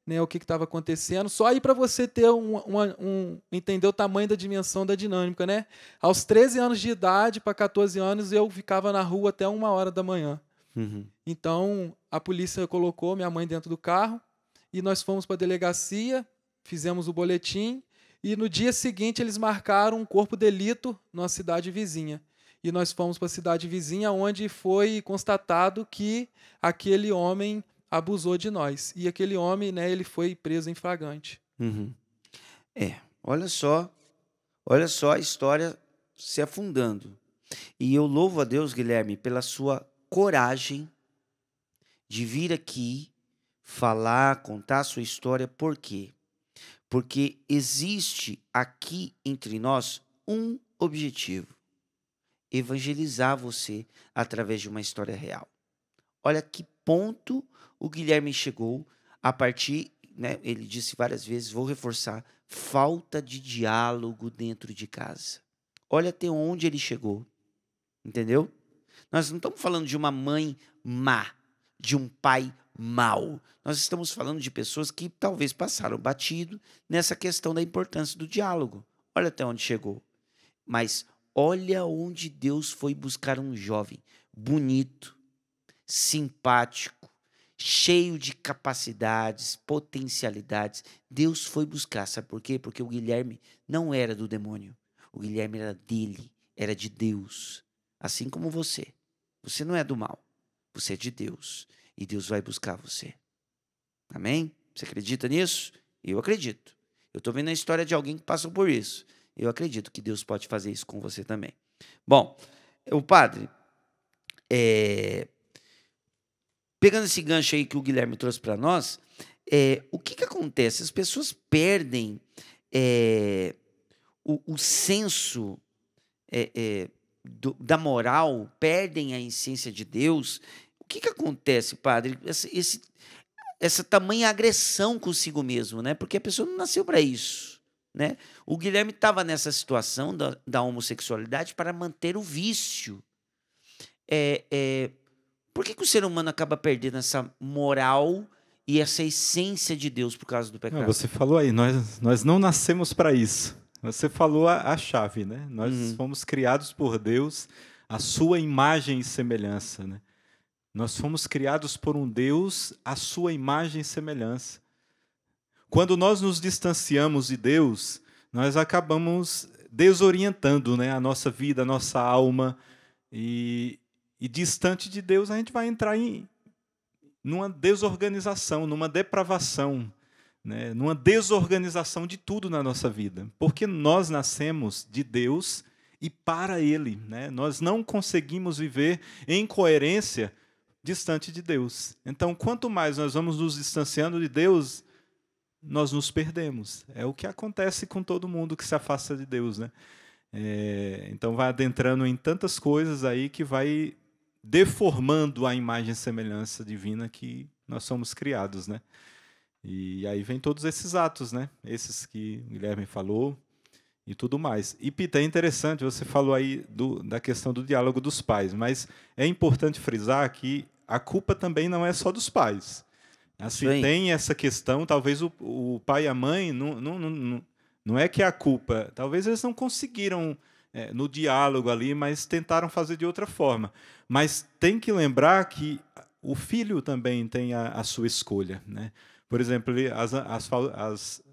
né, o que estava acontecendo. Só aí para você ter entender o tamanho da dimensão da dinâmica, né? Aos 13 anos de idade para 14 anos, eu ficava na rua até 1 hora da manhã. Uhum. Então, a polícia colocou minha mãe dentro do carro e nós fomos para a delegacia, fizemos o boletim. E no dia seguinte eles marcaram um corpo de delito numa cidade vizinha. E nós fomos para a cidade vizinha, onde foi constatado que aquele homem abusou de nós. E aquele homem, né, ele foi preso em flagrante. Uhum. Olha só a história se afundando. E eu louvo a Deus, Guilherme, pela sua coragem de vir aqui falar, contar a sua história. Por quê? Porque existe aqui entre nós um objetivo: evangelizar você através de uma história real. Olha que ponto o Guilherme chegou a partir, né, ele disse várias vezes, vou reforçar, falta de diálogo dentro de casa. Olha até onde ele chegou, entendeu? Nós não estamos falando de uma mãe má, de um pai mau. Nós estamos falando de pessoas que talvez passaram batido nessa questão da importância do diálogo. Olha até onde chegou. Mas olha onde Deus foi buscar um jovem bonito, simpático, cheio de capacidades, potencialidades. Deus foi buscar, sabe por quê? Porque o Guilherme não era do demônio. O Guilherme era dele, era de Deus. Assim como você. Você não é do mal, você é de Deus. E Deus vai buscar você. Amém? Você acredita nisso? Eu acredito. Eu estou vendo a história de alguém que passou por isso. Eu acredito que Deus pode fazer isso com você também. Bom, o padre, pegando esse gancho aí que o Guilherme trouxe para nós, o que acontece? As pessoas perdem o senso da moral, perdem a essência de Deus. O que acontece, padre? Essa tamanha agressão consigo mesmo, né? Porque a pessoa não nasceu para isso, né? O Guilherme estava nessa situação da homossexualidade para manter o vício. Por que o ser humano acaba perdendo essa moral e essa essência de Deus por causa do pecado? Você falou aí, nós não nascemos para isso. Você falou a chave, né? Nós fomos criados por Deus, a sua imagem e semelhança, né? Nós fomos criados por um Deus, a sua imagem e semelhança. Quando nós nos distanciamos de Deus, nós acabamos desorientando, né, a nossa vida, a nossa alma. E distante de Deus, a gente vai entrar numa desorganização, numa depravação, né, numa desorganização de tudo na nossa vida. Porque nós nascemos de Deus e para Ele, né? Nós não conseguimos viver em coerência distante de Deus. Então, quanto mais nós vamos nos distanciando de Deus, nós nos perdemos. É o que acontece com todo mundo que se afasta de Deus, né? Então, vai adentrando em tantas coisas aí que vai deformando a imagem e semelhança divina que nós somos criados, né? E aí vem todos esses atos, né? Esses que o Guilherme falou e tudo mais. E, Pita, é interessante, você falou aí da questão do diálogo dos pais, mas é importante frisar que a culpa também não é só dos pais. Assim, tem essa questão, talvez o pai e a mãe, não é que é a culpa, talvez eles não conseguiram no diálogo ali, mas tentaram fazer de outra forma. Mas tem que lembrar que o filho também tem a sua escolha, né? Por exemplo, as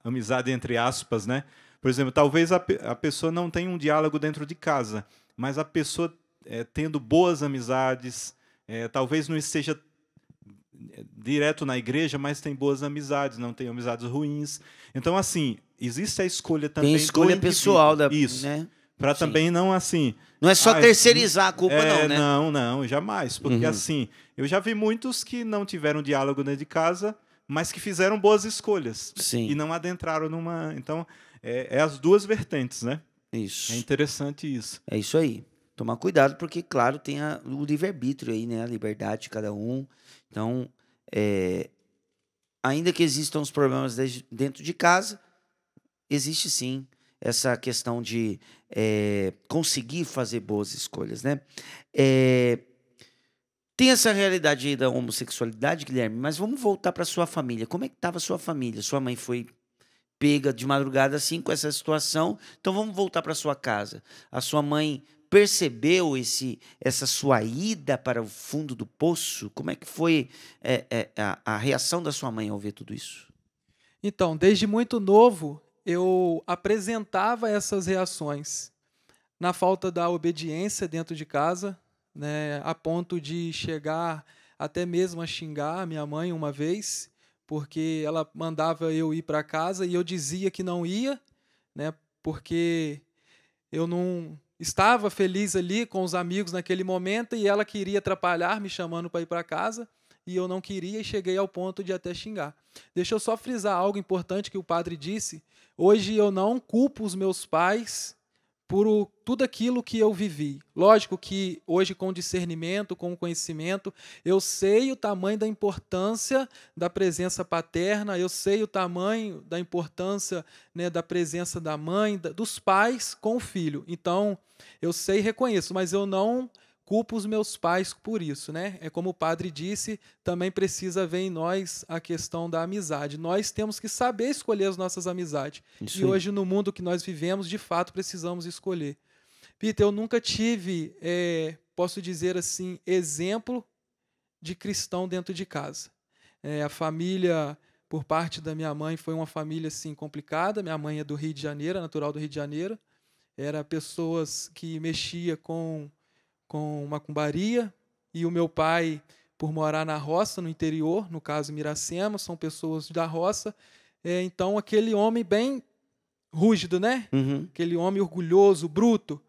amizades entre aspas, né? Por exemplo, talvez a pessoa não tenha um diálogo dentro de casa, mas a pessoa tendo boas amizades, talvez não esteja direto na igreja, mas tem boas amizades, não tem amizades ruins. Então, assim, existe a escolha também. Tem escolha pessoal isso, né? Para também não assim. Não é só terceirizar a culpa, não, né? Não, jamais. Porque assim, eu já vi muitos que não tiveram diálogo dentro de casa, mas que fizeram boas escolhas. Sim. E não adentraram numa. Então, as duas vertentes, né? Isso. É interessante isso. É isso aí. Tomar cuidado, porque, claro, tem o livre-arbítrio aí, né? A liberdade de cada um. Então, ainda que existam os problemas dentro de casa, existe sim essa questão de conseguir fazer boas escolhas, né? Tem essa realidade aí da homossexualidade, Guilherme, mas vamos voltar para sua família. Como é que estava a sua família? Sua mãe foi pega de madrugada assim com essa situação. Então vamos voltar para sua casa. A sua mãe percebeu essa sua ida para o fundo do poço? Como é que foi a reação da sua mãe ao ver tudo isso? Então, desde muito novo, eu apresentava essas reações na falta da obediência dentro de casa, né, a ponto de chegar até mesmo a xingar a minha mãe uma vez, porque ela mandava eu ir para casa e eu dizia que não ia, né, porque eu não estava feliz ali com os amigos naquele momento e ela queria atrapalhar, me chamando para ir para casa, e eu não queria e cheguei ao ponto de até xingar. Deixa eu só frisar algo importante que o padre disse. Hoje eu não culpo os meus pais por tudo aquilo que eu vivi. Lógico que hoje, com discernimento, com conhecimento, eu sei o tamanho da importância da presença paterna, eu sei o tamanho da importância, né, da presença da mãe, dos pais com o filho. Então, eu sei e reconheço, mas eu não culpo os meus pais por isso, né? É como o padre disse, também precisa ver em nós a questão da amizade. Nós temos que saber escolher as nossas amizades. Isso e aí. hoje, no mundo que nós vivemos, de fato, precisamos escolher. Peter, eu nunca tive, posso dizer assim, exemplo de cristão dentro de casa. A família, por parte da minha mãe, foi uma família assim, complicada. Minha mãe é do Rio de Janeiro, natural do Rio de Janeiro. Era pessoas que mexia com macumbaria. E o meu pai, por morar na roça, no interior, no caso Miracema, são pessoas da roça. Então, aquele homem bem rúgido, né? Aquele homem orgulhoso, bruto.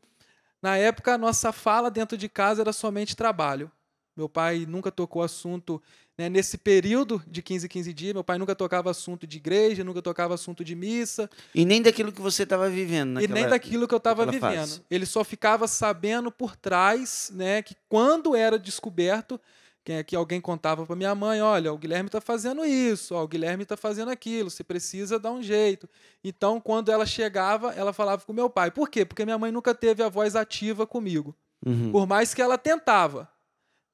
Na época, a nossa fala dentro de casa era somente trabalho. Meu pai nunca tocou assunto, né, nesse período de 15 dias, meu pai nunca tocava assunto de igreja, nunca tocava assunto de missa. E nem daquilo que você estava vivendo. E nem daquilo que eu estava vivendo. Fase. Ele só ficava sabendo por trás, né, que quando era descoberto, que alguém contava para minha mãe, olha, o Guilherme está fazendo isso, o Guilherme está fazendo aquilo, você precisa dar um jeito. Então, quando ela chegava, ela falava com meu pai. Por quê? Porque minha mãe nunca teve a voz ativa comigo. Por mais que ela tentava.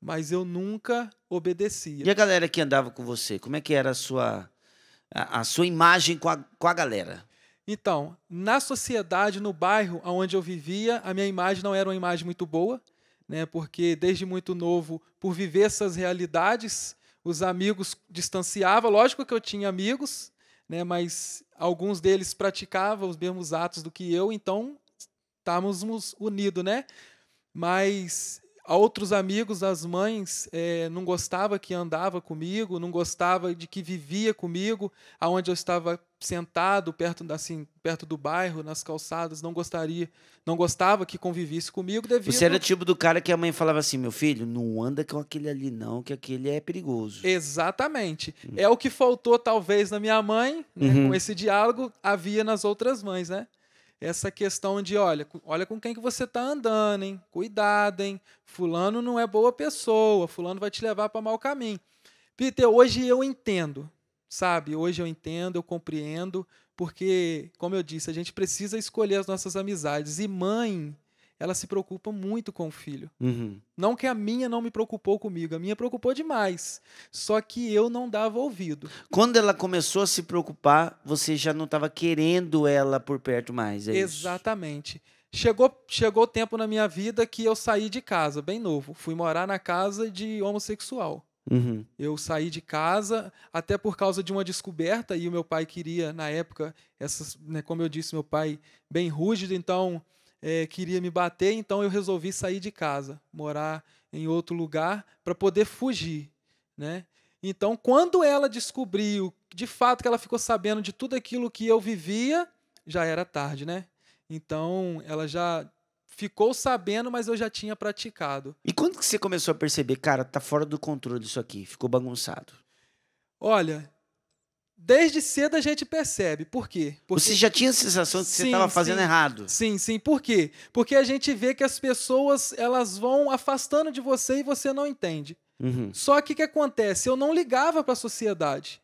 Mas eu nunca obedecia. E a galera que andava com você, como é que era a sua imagem com a galera? Então, na sociedade, no bairro onde eu vivia, a minha imagem não era uma imagem muito boa, né? Porque desde muito novo, por viver essas realidades, os amigos distanciavam. Lógico que eu tinha amigos, né? Mas alguns deles praticavam os mesmos atos do que eu, então estávamos unidos, né? Mas outros amigos, as mães, não gostavam que andava comigo, não gostava de que vivia comigo, aonde eu estava sentado perto do bairro, nas calçadas, não gostava que convivesse comigo devido... Você era o tipo do cara que a mãe falava assim, meu filho, não anda com aquele ali não, que aquele é perigoso. Exatamente. É o que faltou talvez na minha mãe, né, com esse diálogo, havia nas outras mães, né? Essa questão de, olha com quem que você está andando, hein? Cuidado, hein? Fulano não é boa pessoa, fulano vai te levar para mau caminho. Peter, hoje eu entendo, sabe? Hoje eu entendo, eu compreendo, porque, como eu disse, a gente precisa escolher as nossas amizades. E mãe, ela se preocupa muito com o filho. Não que a minha não me preocupou comigo, a minha preocupou demais. Só que eu não dava ouvido. Quando ela começou a se preocupar, você já não estava querendo ela por perto mais, é Exatamente. Chegou o tempo na minha vida que eu saí de casa, bem novo. Fui morar na casa de homossexual. Eu saí de casa até por causa de uma descoberta, e o meu pai queria, na época, né, como eu disse, meu pai bem rúgido, então... queria me bater, então eu resolvi sair de casa, morar em outro lugar para poder fugir, né? Então, quando ela descobriu, de fato, que ela ficou sabendo de tudo aquilo que eu vivia, já era tarde, né? Então, ela já ficou sabendo, mas eu já tinha praticado. E quando que você começou a perceber, cara, tá fora do controle isso aqui, ficou bagunçado? Olha... Desde cedo a gente percebe. Por quê? Porque... Você já tinha a sensação de que você estava fazendo errado? Sim. Por quê? Porque a gente vê que as pessoas elas vão afastando de você e você não entende. Só que o que acontece? Eu não ligava para a sociedade.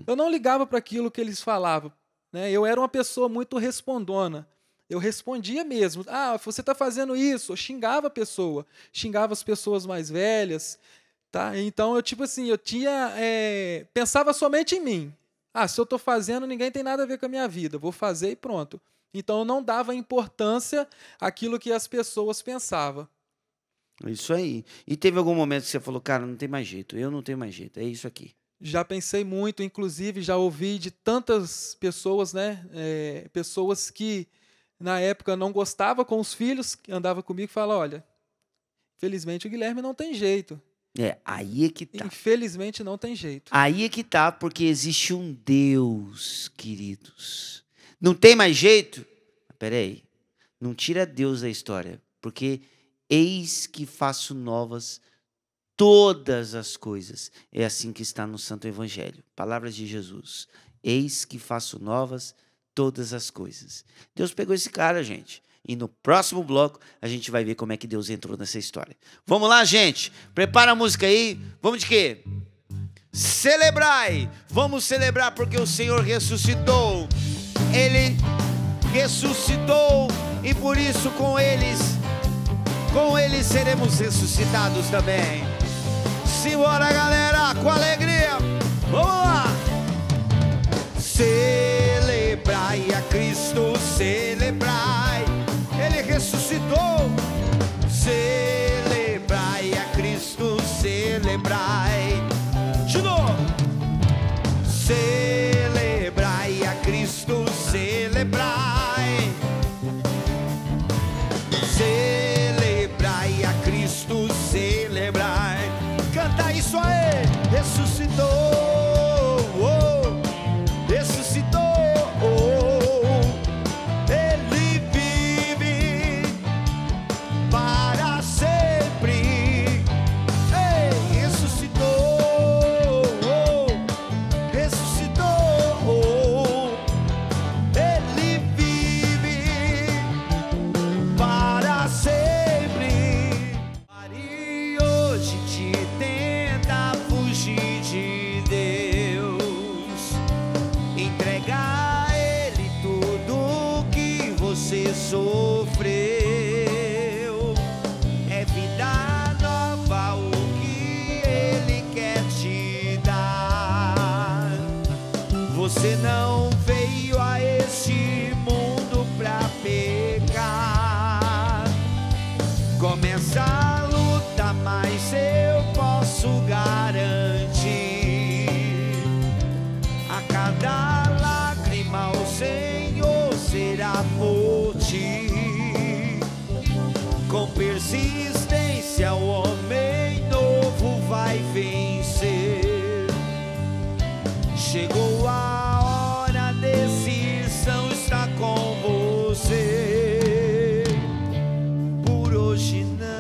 Eu não ligava para aquilo que eles falavam, né? Eu era uma pessoa muito respondona. Eu respondia mesmo. Ah, você está fazendo isso. Eu xingava a pessoa. Xingava as pessoas mais velhas. Tá? Então, eu pensava somente em mim. Ah, se eu estou fazendo, ninguém tem nada a ver com a minha vida. Vou fazer e pronto. Então, eu não dava importância àquilo que as pessoas pensavam. Isso aí. E teve algum momento que você falou, cara, não tem mais jeito, eu não tenho mais jeito, é isso aqui. Já pensei muito, inclusive, já ouvi de tantas pessoas, né? Pessoas que, na época, não gostavam com os filhos, que andavam comigo e falavam, olha, infelizmente o Guilherme não tem jeito. Aí é que tá. Infelizmente não tem jeito. Aí é que tá, porque existe um Deus, queridos. Não tem mais jeito? Peraí, não tira Deus da história, porque eis que faço novas todas as coisas. É assim que está no Santo Evangelho. Palavras de Jesus. Eis que faço novas todas as coisas. Deus pegou esse cara, gente. E no próximo bloco, a gente vai ver como é que Deus entrou nessa história. Vamos lá, gente? Prepara a música aí. Vamos de quê? Celebrai! Vamos celebrar porque o Senhor ressuscitou. Ele ressuscitou e por isso com eles seremos ressuscitados também. Simbora, galera, com alegria. Vamos lá! Celebrai a Cristo, celebrai. Ele ressuscitou. Celebrai a Cristo, celebrai. você sofreu. É vida nova o que Ele quer te dar. Você não veio a este mundo pra pecar. Começa a luta, mas eu posso garantir, a cada lágrima o Senhor será por ti. Com persistência o homem novo vai vencer. Chegou a hora, a decisão está com você. Por hoje não,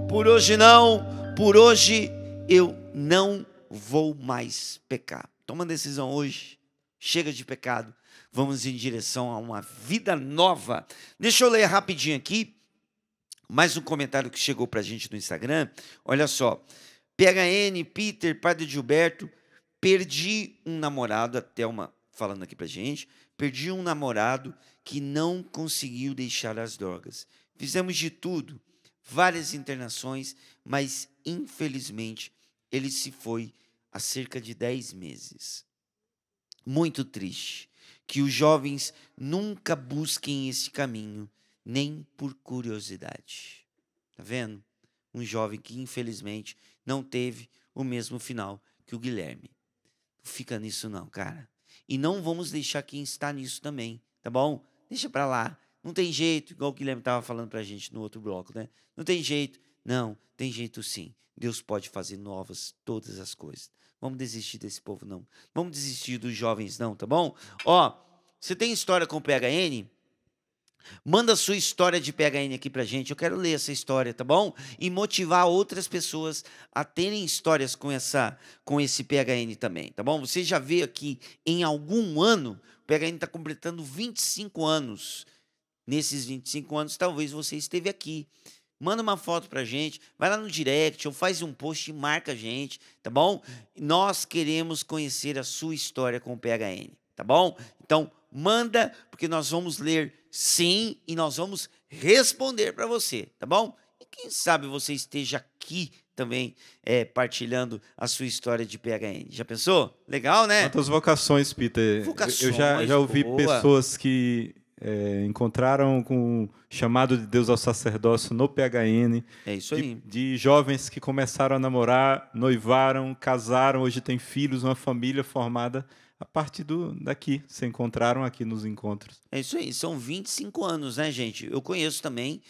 por hoje não, por hoje eu não vou mais pecar. Toma uma decisão hoje. Chega de pecado. Vamos em direção a uma vida nova. Deixa eu ler rapidinho aqui mais um comentário que chegou pra gente no Instagram. Olha só. PHN, Peter, Padre Gilberto. Perdi um namorado, a Thelma falando aqui pra gente. Perdi um namorado que não conseguiu deixar as drogas. Fizemos de tudo, várias internações, mas infelizmente ele se foi há cerca de 10 meses. Muito triste que os jovens nunca busquem esse caminho, nem por curiosidade. Tá vendo? Um jovem que infelizmente não teve o mesmo final que o Guilherme. Não fica nisso não, cara. E não vamos deixar quem está nisso também, tá bom? Deixa pra lá. Não tem jeito, igual o Guilherme estava falando pra gente no outro bloco, né? Não tem jeito. Não, tem jeito sim. Deus pode fazer novas todas as coisas. Vamos desistir desse povo, não. Vamos desistir dos jovens, não, tá bom? Ó, você tem história com o PHN? Manda a sua história de PHN aqui pra gente. Eu quero ler essa história, tá bom? E motivar outras pessoas a terem histórias com esse PHN também, tá bom? Você já vê aqui, em algum ano, o PHN está completando 25 anos. Nesses 25 anos, talvez você esteve aqui. Manda uma foto pra gente, vai lá no direct ou faz um post e marca a gente, tá bom? Nós queremos conhecer a sua história com o PHN, tá bom? Então, manda, porque nós vamos ler sim e nós vamos responder para você, tá bom? E quem sabe você esteja aqui também partilhando a sua história de PHN. Já pensou? Legal, né? Quantas vocações, Peter? Vocações, eu já ouvi boa. pessoas que encontraram com o chamado de Deus ao sacerdócio no PHN. É isso aí. De jovens que começaram a namorar, noivaram, casaram, hoje têm filhos, uma família formada a partir daqui, se encontraram aqui nos encontros. É isso aí, são 25 anos, né, gente? Eu conheço também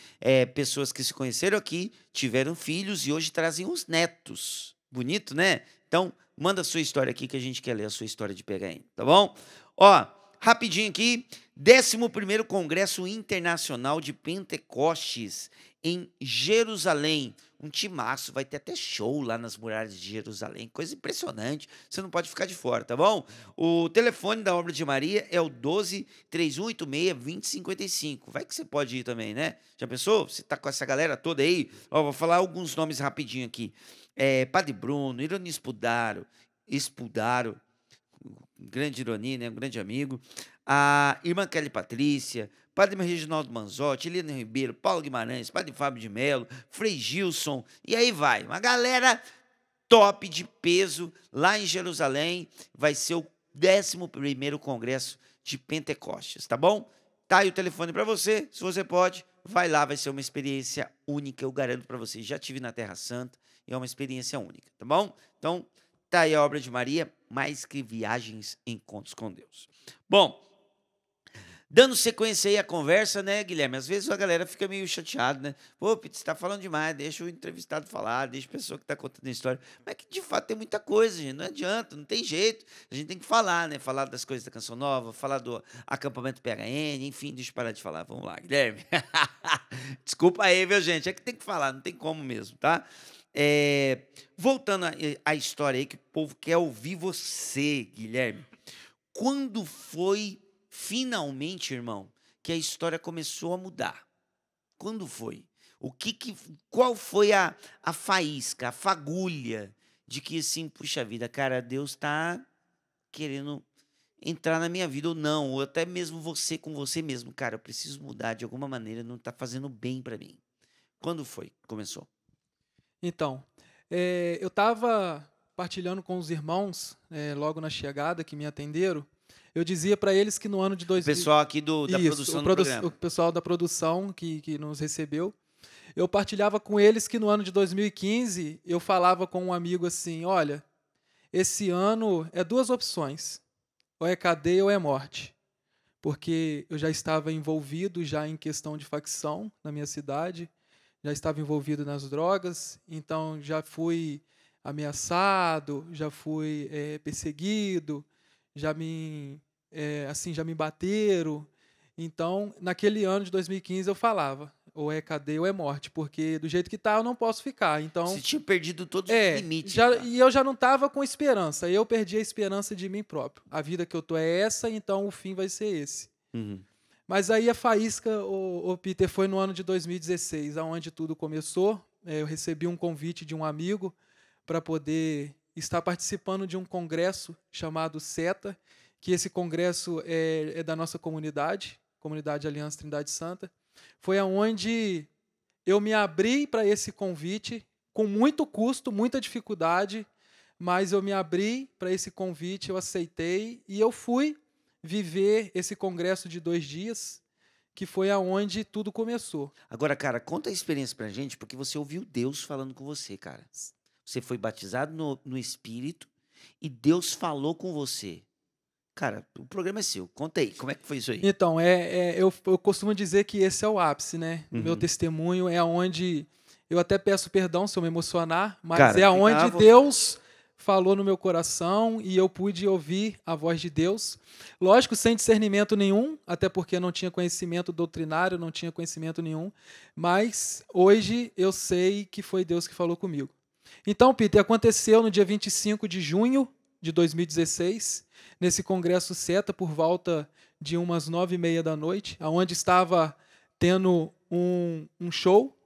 pessoas que se conheceram aqui, tiveram filhos e hoje trazem os netos. Bonito, né? Então, manda a sua história aqui que a gente quer ler a sua história de PHN, tá bom? Ó, rapidinho aqui, 11º Congresso Internacional de Pentecostes em Jerusalém. Um timaço, vai ter até show lá nas muralhas de Jerusalém, coisa impressionante, você não pode ficar de fora, tá bom? O telefone da Obra de Maria é o 12-3186-2055, vai que você pode ir também, né? Já pensou? Você tá com essa galera toda aí? Ó, vou falar alguns nomes rapidinho aqui. Padre Bruno, Ironi Spudaro, grande Ironi, né? Um grande amigo. A irmã Kelly Patrícia, Padre Reginaldo Manzotti, Helena Ribeiro, Paulo Guimarães, Padre Fábio de Mello, Frei Gilson, e aí vai. Uma galera top de peso lá em Jerusalém. Vai ser o 11º Congresso de Pentecostes, tá bom? Tá aí o telefone para você, se você pode, vai lá, vai ser uma experiência única, eu garanto para você. Já tive na Terra Santa e é uma experiência única, tá bom? Então, tá aí a Obra de Maria, mais que viagens, encontros com Deus. Bom, dando sequência aí à conversa, né, Guilherme? Às vezes a galera fica meio chateada, né? Pô, Peter, você tá falando demais, deixa o entrevistado falar, deixa a pessoa que tá contando a história. Mas que, de fato, tem muita coisa, gente, não adianta, não tem jeito. A gente tem que falar, né? Falar das coisas da Canção Nova, falar do acampamento PHN, enfim, deixa eu parar de falar. Vamos lá, Guilherme. Desculpa aí, viu, gente? É que tem que falar, não tem como mesmo, tá? Voltando à história aí, que o povo quer ouvir você, Guilherme. Quando foi finalmente, irmão, que a história começou a mudar? Quando foi? Qual foi a faísca, a fagulha de que assim, puxa vida, cara, Deus está querendo entrar na minha vida ou não, ou até mesmo você com você mesmo. Cara, eu preciso mudar de alguma maneira, não está fazendo bem para mim. Quando foi que começou? Então, eu estava partilhando com os irmãos, logo na chegada, que me atenderam. Eu dizia para eles que no ano de O 2000... pessoal aqui da produção do programa. O pessoal da produção que nos recebeu. Eu partilhava com eles que no ano de 2015, eu falava com um amigo assim, olha, esse ano é 2 opções, ou é cadeia ou é morte. Porque eu já estava envolvido já em questão de facção na minha cidade, já estava envolvido nas drogas, então já fui ameaçado, já fui perseguido, já me bateram. Então, naquele ano de 2015, eu falava, ou é cadeia ou é morte, porque do jeito que está, eu não posso ficar. Então, você tinha perdido todos os limites. E eu já não estava com esperança, eu perdi a esperança de mim próprio. A vida que eu tô é essa, então o fim vai ser esse. Uhum. Mas aí a faísca, o Peter, foi no ano de 2016, aonde tudo começou. Eu recebi um convite de um amigo para poder estar participando de um congresso chamado SETA, que esse congresso é da nossa comunidade Aliança Trindade Santa. Foi aonde eu me abri para esse convite, com muito custo, muita dificuldade, mas eu me abri para esse convite, eu aceitei e eu fui viver esse congresso de 2 dias, que foi aonde tudo começou. Agora, cara, conta a experiência pra gente, porque você ouviu Deus falando com você, cara. Você foi batizado no Espírito e Deus falou com você. Cara, o programa é seu. Conta aí, como é que foi isso aí? Então, eu costumo dizer que esse é o ápice, né? Uhum. Meu testemunho é onde... Eu até peço perdão se eu me emocionar, mas cara, é onde Deus falou no meu coração e eu pude ouvir a voz de Deus. Lógico, sem discernimento nenhum, até porque não tinha conhecimento doutrinário, não tinha conhecimento nenhum, mas hoje eu sei que foi Deus que falou comigo. Então, Peter, aconteceu no dia 25 de junho de 2016, nesse congresso SETA, por volta de umas 9h30 da noite, onde estava tendo um show,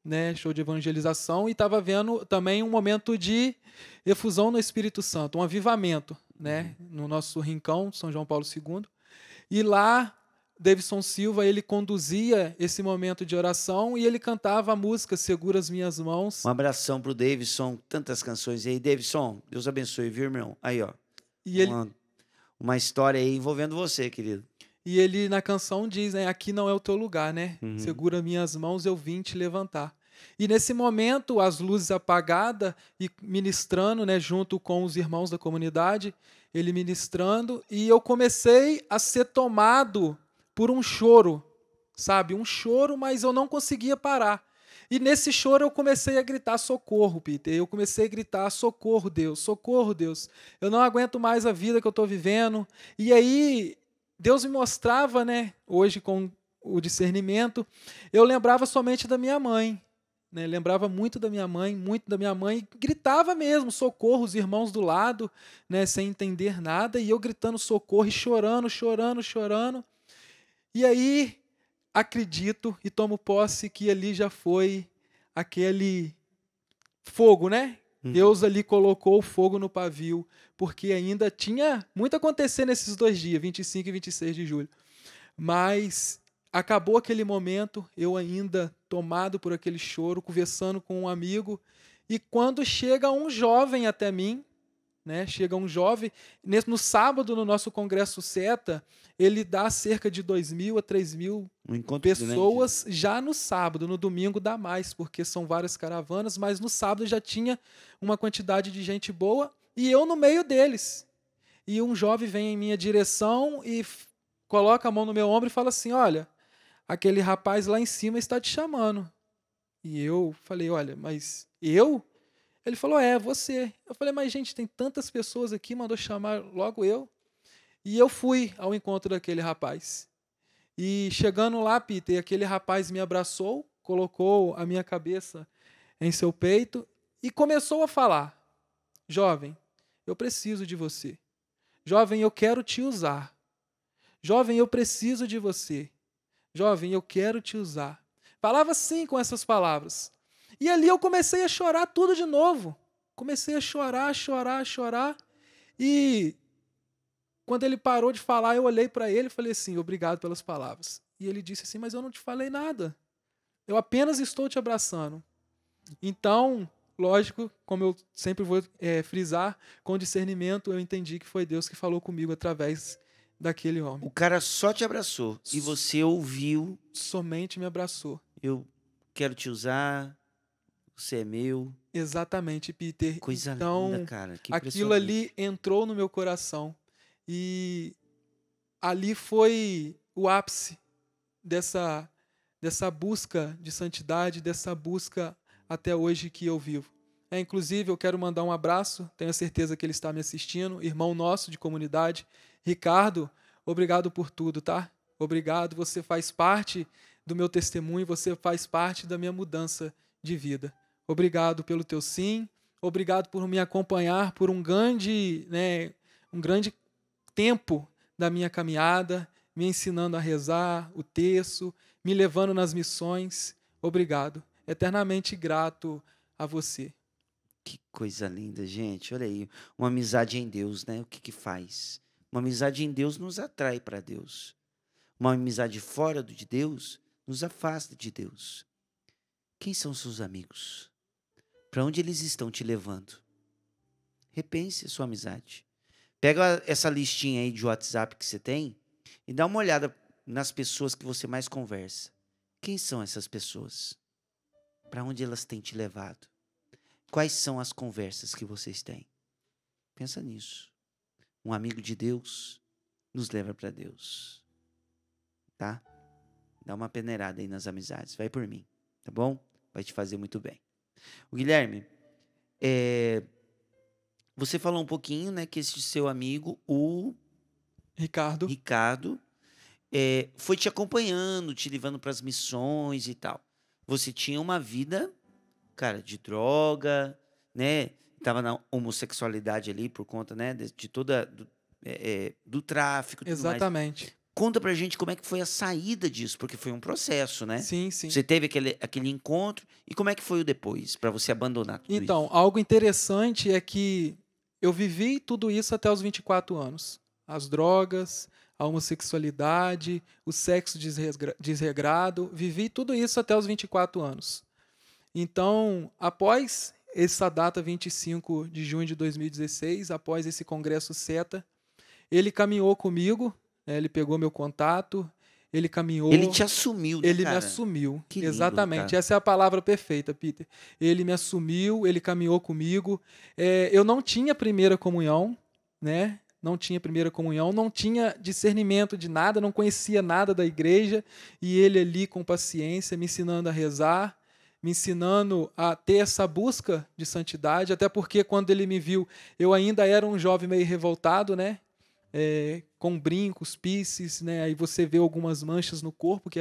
né, show de evangelização, e estava vendo também um momento de efusão no Espírito Santo, um avivamento, né, no nosso rincão, São João Paulo II. E lá, Davidson Silva, ele conduzia esse momento de oração e ele cantava a música Segura as Minhas Mãos. Um abração pro Davidson, tantas canções aí. Davidson, Deus abençoe, viu, irmão? Aí, ó. E uma história aí envolvendo você, querido. E ele, na canção, diz, né, aqui não é o teu lugar, né? Uhum. Segura minhas mãos, eu vim te levantar. E nesse momento, as luzes apagadas e ministrando, né, junto com os irmãos da comunidade, ele ministrando, e eu comecei a ser tomado por um choro, sabe? Um choro, mas eu não conseguia parar. E nesse choro eu comecei a gritar socorro, Peter. Eu comecei a gritar socorro, Deus, socorro, Deus. Eu não aguento mais a vida que eu estou vivendo. E aí Deus me mostrava, né, hoje com o discernimento, eu lembrava somente da minha mãe. Né, lembrava muito da minha mãe, e gritava mesmo, socorro, os irmãos do lado, né, sem entender nada, e eu gritando socorro e chorando, chorando, chorando. E aí, acredito e tomo posse que ali já foi aquele fogo, né? Uhum. Deus ali colocou o fogo no pavio, porque ainda tinha muito a acontecer nesses 2 dias, 25 e 26 de julho. Mas acabou aquele momento, eu ainda tomado por aquele choro, conversando com um amigo, e quando chega um jovem até mim, né, chega um jovem, no sábado, no nosso congresso SETA, ele dá cerca de 2.000 a 3.000 pessoas já no sábado, no domingo dá mais, porque são várias caravanas, mas no sábado já tinha uma quantidade de gente boa, e eu no meio deles. E um jovem vem em minha direção e coloca a mão no meu ombro e fala assim, olha, aquele rapaz lá em cima está te chamando. E eu falei, olha, mas eu? Ele falou, você. Eu falei, mas gente, tem tantas pessoas aqui, mandou chamar logo eu. E eu fui ao encontro daquele rapaz. E chegando lá, Peter, aquele rapaz me abraçou, colocou a minha cabeça em seu peito e começou a falar, jovem, eu preciso de você. Jovem, eu quero te usar. Jovem, eu preciso de você. Jovem, eu quero te usar. Falava assim com essas palavras. E ali eu comecei a chorar tudo de novo. Comecei a chorar. E quando ele parou de falar, eu olhei para ele e falei assim, obrigado pelas palavras. E ele disse assim, mas eu não te falei nada. Eu apenas estou te abraçando. Então, lógico, como eu sempre vou frisar, com discernimento eu entendi que foi Deus que falou comigo através daquele homem. O cara só te abraçou e você ouviu. Somente me abraçou. Eu quero te usar, você é meu. Exatamente, Peter. Coisa então, linda, cara. Que aquilo impressionante. ali entrou no meu coração. E ali foi o ápice dessa busca de santidade, dessa busca até hoje que eu vivo. Inclusive, eu quero mandar um abraço, tenho certeza que ele está me assistindo, irmão nosso de comunidade, Ricardo, obrigado por tudo, tá? Obrigado, você faz parte do meu testemunho, você faz parte da minha mudança de vida. Obrigado pelo teu sim, obrigado por me acompanhar por um grande tempo da minha caminhada, me ensinando a rezar o terço, me levando nas missões. Obrigado. Eternamente grato a você. Que coisa linda, gente. Olha aí. Uma amizade em Deus, né? O que faz? Uma amizade em Deus nos atrai para Deus. Uma amizade fora de Deus nos afasta de Deus. Quem são seus amigos? Para onde eles estão te levando? Repense a sua amizade. Pega essa listinha aí de WhatsApp que você tem e dá uma olhada nas pessoas que você mais conversa. Quem são essas pessoas? Para onde elas têm te levado? Quais são as conversas que vocês têm? Pensa nisso. Um amigo de Deus nos leva para Deus. Tá? Dá uma peneirada aí nas amizades. Vai por mim, tá bom? Vai te fazer muito bem. O Guilherme, você falou um pouquinho, né, que esse seu amigo, o Ricardo, foi te acompanhando, te levando para as missões e tal. Você tinha uma vida, cara, de droga, né? Tava na homossexualidade ali por conta, né, de toda do tráfico e tudo mais. exatamente. Conta pra gente como é que foi a saída disso, porque foi um processo, né? Sim, sim. Você teve aquele encontro, e como é que foi o depois, para você abandonar tudo Então, isso? algo interessante é que eu vivi tudo isso até os 24 anos. As drogas, a homossexualidade, o sexo desregrado, vivi tudo isso até os 24 anos. Então, após essa data 25 de junho de 2016, após esse congresso SETA, ele caminhou comigo, ele pegou meu contato, ele caminhou... Ele te assumiu, né, Ele cara? me assumiu, Que lindo, exatamente. cara. Essa é a palavra perfeita, Peter. Ele me assumiu, ele caminhou comigo. Eu não tinha primeira comunhão, né? Não tinha primeira comunhão, não tinha discernimento de nada, não conhecia nada da igreja. E ele ali com paciência, me ensinando a rezar, me ensinando a ter essa busca de santidade. Até porque quando ele me viu, eu ainda era um jovem meio revoltado, né? Com brincos, piercings, né? Aí você vê algumas manchas no corpo que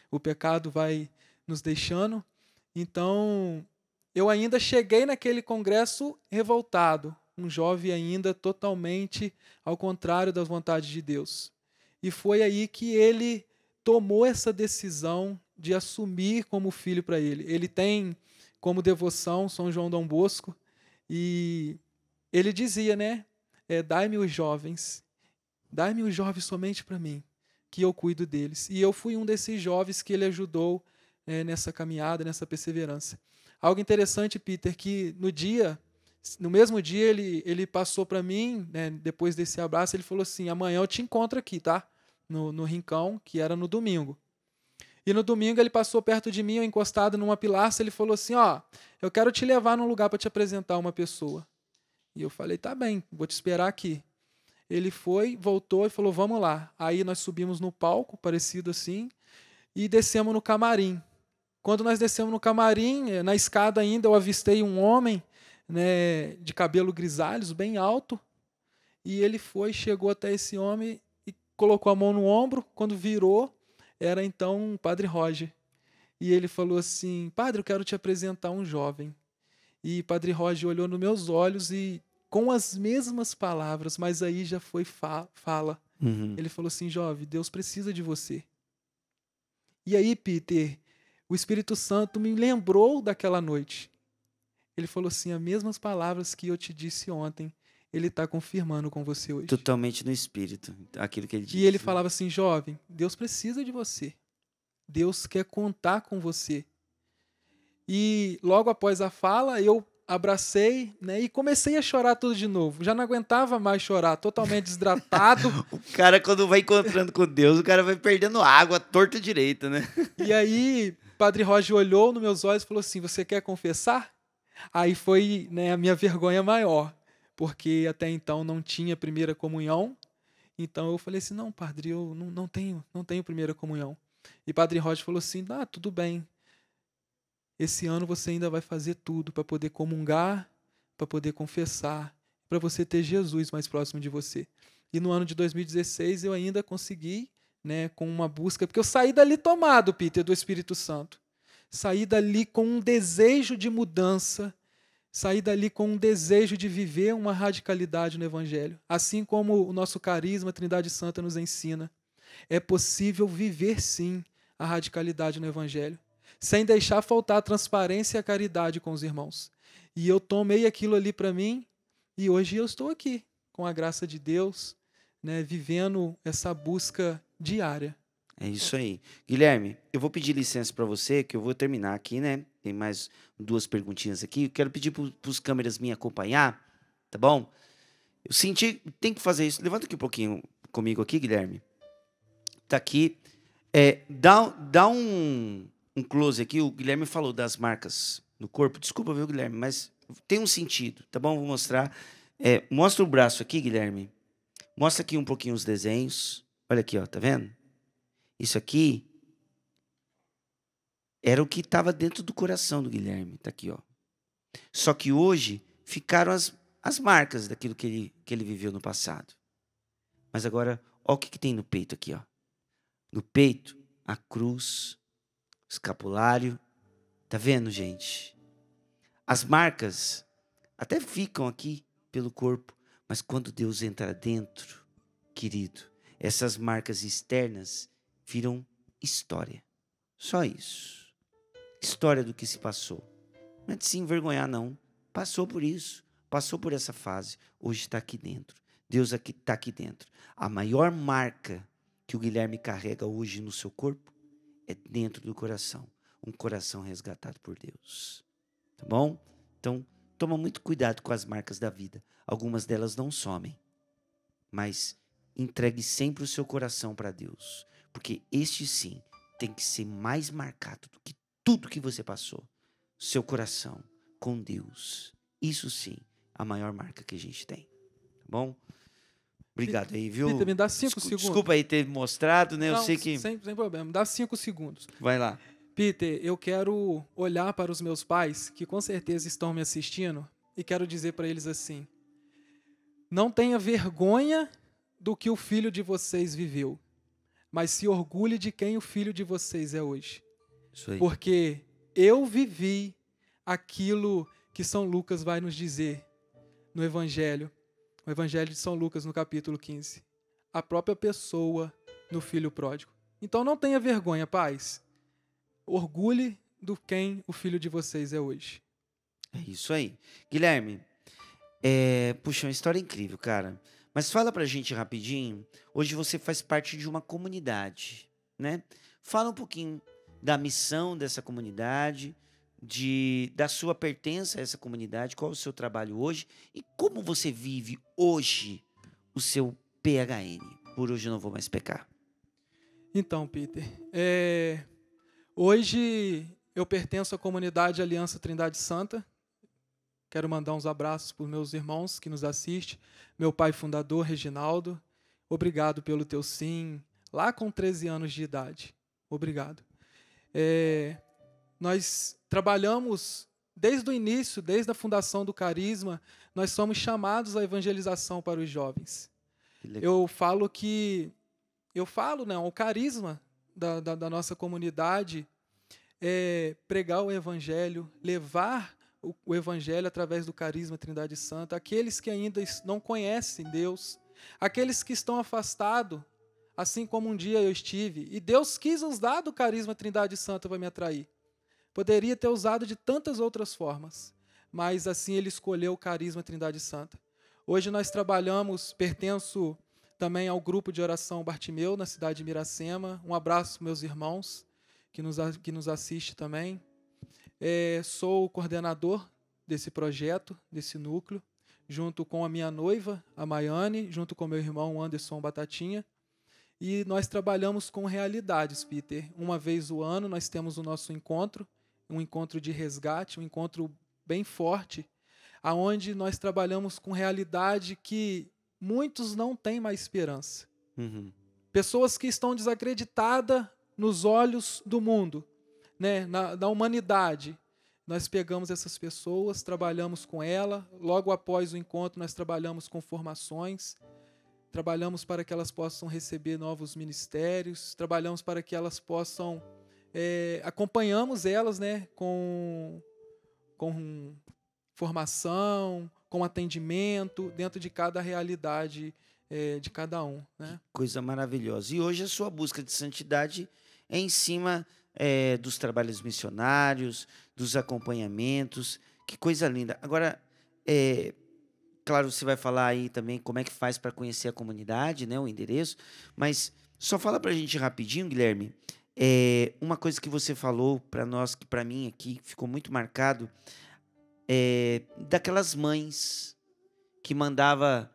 o pecado vai nos deixando. Então, eu ainda cheguei naquele congresso revoltado, um jovem ainda totalmente ao contrário das vontades de Deus. E foi aí que ele tomou essa decisão de assumir como filho para ele. Ele tem como devoção São João Dom Bosco e ele dizia, né? Dai-me os jovens somente para mim, que eu cuido deles. E eu fui um desses jovens que ele ajudou nessa caminhada, nessa perseverança. Algo interessante, Peter, que no mesmo dia ele passou para mim, né, depois desse abraço, ele falou assim, amanhã eu te encontro aqui, tá? No Rincão, que era no domingo. E no domingo ele passou perto de mim, eu encostado numa pilastra, ele falou assim, eu quero te levar num lugar para te apresentar uma pessoa. E eu falei, tá bem, vou te esperar aqui. Ele foi, voltou e falou, vamos lá. Aí nós subimos no palco, parecido assim, e descemos no camarim. Quando nós descemos no camarim, na escada ainda, eu avistei um homem, né, de cabelo grisalhos, bem alto, e ele chegou até esse homem e colocou a mão no ombro. Quando virou, era então o Padre Roger. E ele falou assim, padre, eu quero te apresentar um jovem. E Padre Roger olhou nos meus olhos e com as mesmas palavras, mas aí já foi fala. Uhum. Ele falou assim, jovem, Deus precisa de você. E aí, Peter, o Espírito Santo me lembrou daquela noite. Ele falou assim, as mesmas palavras que eu te disse ontem, ele está confirmando com você hoje. Totalmente no espírito, aquilo que ele disse. E ele falava assim, jovem, Deus precisa de você. Deus quer contar com você. E logo após a fala, eu abracei, né, e comecei a chorar tudo de novo. Já não aguentava mais chorar, totalmente desidratado. O cara, quando vai encontrando com Deus, o cara vai perdendo água, torta direita, né? E aí, Padre Roger olhou nos meus olhos e falou assim, você quer confessar? Aí foi, né, a minha vergonha maior, porque até então não tinha primeira comunhão. Então eu falei assim, não, padre, eu não tenho primeira comunhão. E Padre Roger falou assim, tudo bem. Esse ano você ainda vai fazer tudo para poder comungar, para poder confessar, para você ter Jesus mais próximo de você. E no ano de 2016 eu ainda consegui, né, com uma busca, porque eu saí dali tomado, Peter, do Espírito Santo. Saí dali com um desejo de mudança, saí dali com um desejo de viver uma radicalidade no Evangelho. Assim como o nosso carisma, a Trindade Santa, nos ensina. É possível viver, sim, a radicalidade no Evangelho, sem deixar faltar a transparência e a caridade com os irmãos. E eu tomei aquilo ali para mim, e hoje eu estou aqui, com a graça de Deus, né, vivendo essa busca diária. É isso aí. Guilherme, eu vou pedir licença para você, que eu vou terminar aqui, né? Tem mais 2 perguntinhas aqui. Eu quero pedir para os câmeras me acompanhar, tá bom? Eu senti, tem que fazer isso. Levanta aqui um pouquinho comigo aqui, Guilherme. Tá aqui. Dá um close aqui. O Guilherme falou das marcas no corpo. Desculpa, viu, Guilherme? Mas tem um sentido, tá bom? Vou mostrar. Mostra o braço aqui, Guilherme. Mostra aqui um pouquinho os desenhos. Olha aqui, ó, tá vendo? Isso aqui era o que estava dentro do coração do Guilherme. Tá aqui, ó. Só que hoje ficaram as marcas daquilo que ele viveu no passado. Mas agora, olha o que tem no peito aqui, ó. No peito, a cruz, o escapulário. Tá vendo, gente? As marcas até ficam aqui pelo corpo, mas quando Deus entra dentro, querido, essas marcas externas viram história. Só isso. História do que se passou. Não é de se envergonhar, não. Passou por isso. Passou por essa fase. Hoje está aqui dentro. Deus está aqui dentro. A maior marca que o Guilherme carrega hoje no seu corpo é dentro do coração. Um coração resgatado por Deus. Tá bom? Então, toma muito cuidado com as marcas da vida. Algumas delas não somem. Mas entregue sempre o seu coração para Deus. Porque este sim tem que ser mais marcado do que tudo que você passou. Seu coração com Deus. Isso sim, a maior marca que a gente tem. Tá bom? Obrigado aí, viu? Peter, me dá 5 segundos. Desculpa aí ter mostrado, né? Não, eu sei que... Sem problema, dá 5 segundos. Vai lá. Peter, eu quero olhar para os meus pais, que com certeza estão me assistindo, e quero dizer para eles assim, não tenha vergonha do que o filho de vocês viveu, mas se orgulhe de quem o filho de vocês é hoje. Isso aí. Porque eu vivi aquilo que São Lucas vai nos dizer no Evangelho de São Lucas, no capítulo 15. A própria pessoa no filho pródigo. Então não tenha vergonha, pais. Orgulhe do quem o filho de vocês é hoje. É isso aí. Guilherme, puxa, uma história incrível, cara. Mas fala pra gente rapidinho. Hoje você faz parte de uma comunidade, né? Fala um pouquinho da missão dessa comunidade, da sua pertença a essa comunidade, qual é o seu trabalho hoje e como você vive hoje o seu PHN. Por hoje eu não vou mais pecar. Então, Peter, hoje eu pertenço à comunidade Aliança Trindade Santa. Quero mandar uns abraços para os meus irmãos que nos assistem. Meu pai fundador, Reginaldo. Obrigado pelo teu sim, lá com 13 anos de idade. Obrigado. Nós trabalhamos desde o início, desde a fundação do Carisma, nós somos chamados à evangelização para os jovens. Eu falo, o carisma da nossa comunidade é pregar o Evangelho, levar o Evangelho através do Carisma Trindade Santa, aqueles que ainda não conhecem Deus, aqueles que estão afastados, assim como um dia eu estive, e Deus quis usar do Carisma Trindade Santa para me atrair. Poderia ter usado de tantas outras formas, mas assim Ele escolheu o Carisma Trindade Santa. Hoje nós pertenço também ao grupo de oração Bartimeu, na cidade de Miracema. Um abraço para meus irmãos que nos assistem também. Sou o coordenador desse projeto, desse núcleo, junto com a minha noiva, a Maiane, junto com meu irmão Anderson Batatinha. E nós trabalhamos com realidades, Peter. Uma vez ao ano nós temos o nosso encontro, um encontro de resgate, um encontro bem forte, aonde nós trabalhamos com realidade que muitos não têm mais esperança. Uhum. Pessoas que estão desacreditadas nos olhos do mundo, né, da humanidade. Nós pegamos essas pessoas, trabalhamos com ela. Logo após o encontro, nós trabalhamos com formações, trabalhamos para que elas possam receber novos ministérios, trabalhamos para que elas possam... acompanhamos elas, né, com formação, com atendimento, dentro de cada realidade de cada um, né? Coisa maravilhosa. E hoje a sua busca de santidade é em cima dos trabalhos missionários, dos acompanhamentos. Que coisa linda. Agora, claro, você vai falar aí também como é que faz para conhecer a comunidade, né, o endereço, mas só fala para a gente rapidinho, Guilherme, uma coisa que você falou para nós, que para mim aqui ficou muito marcado, daquelas mães que mandava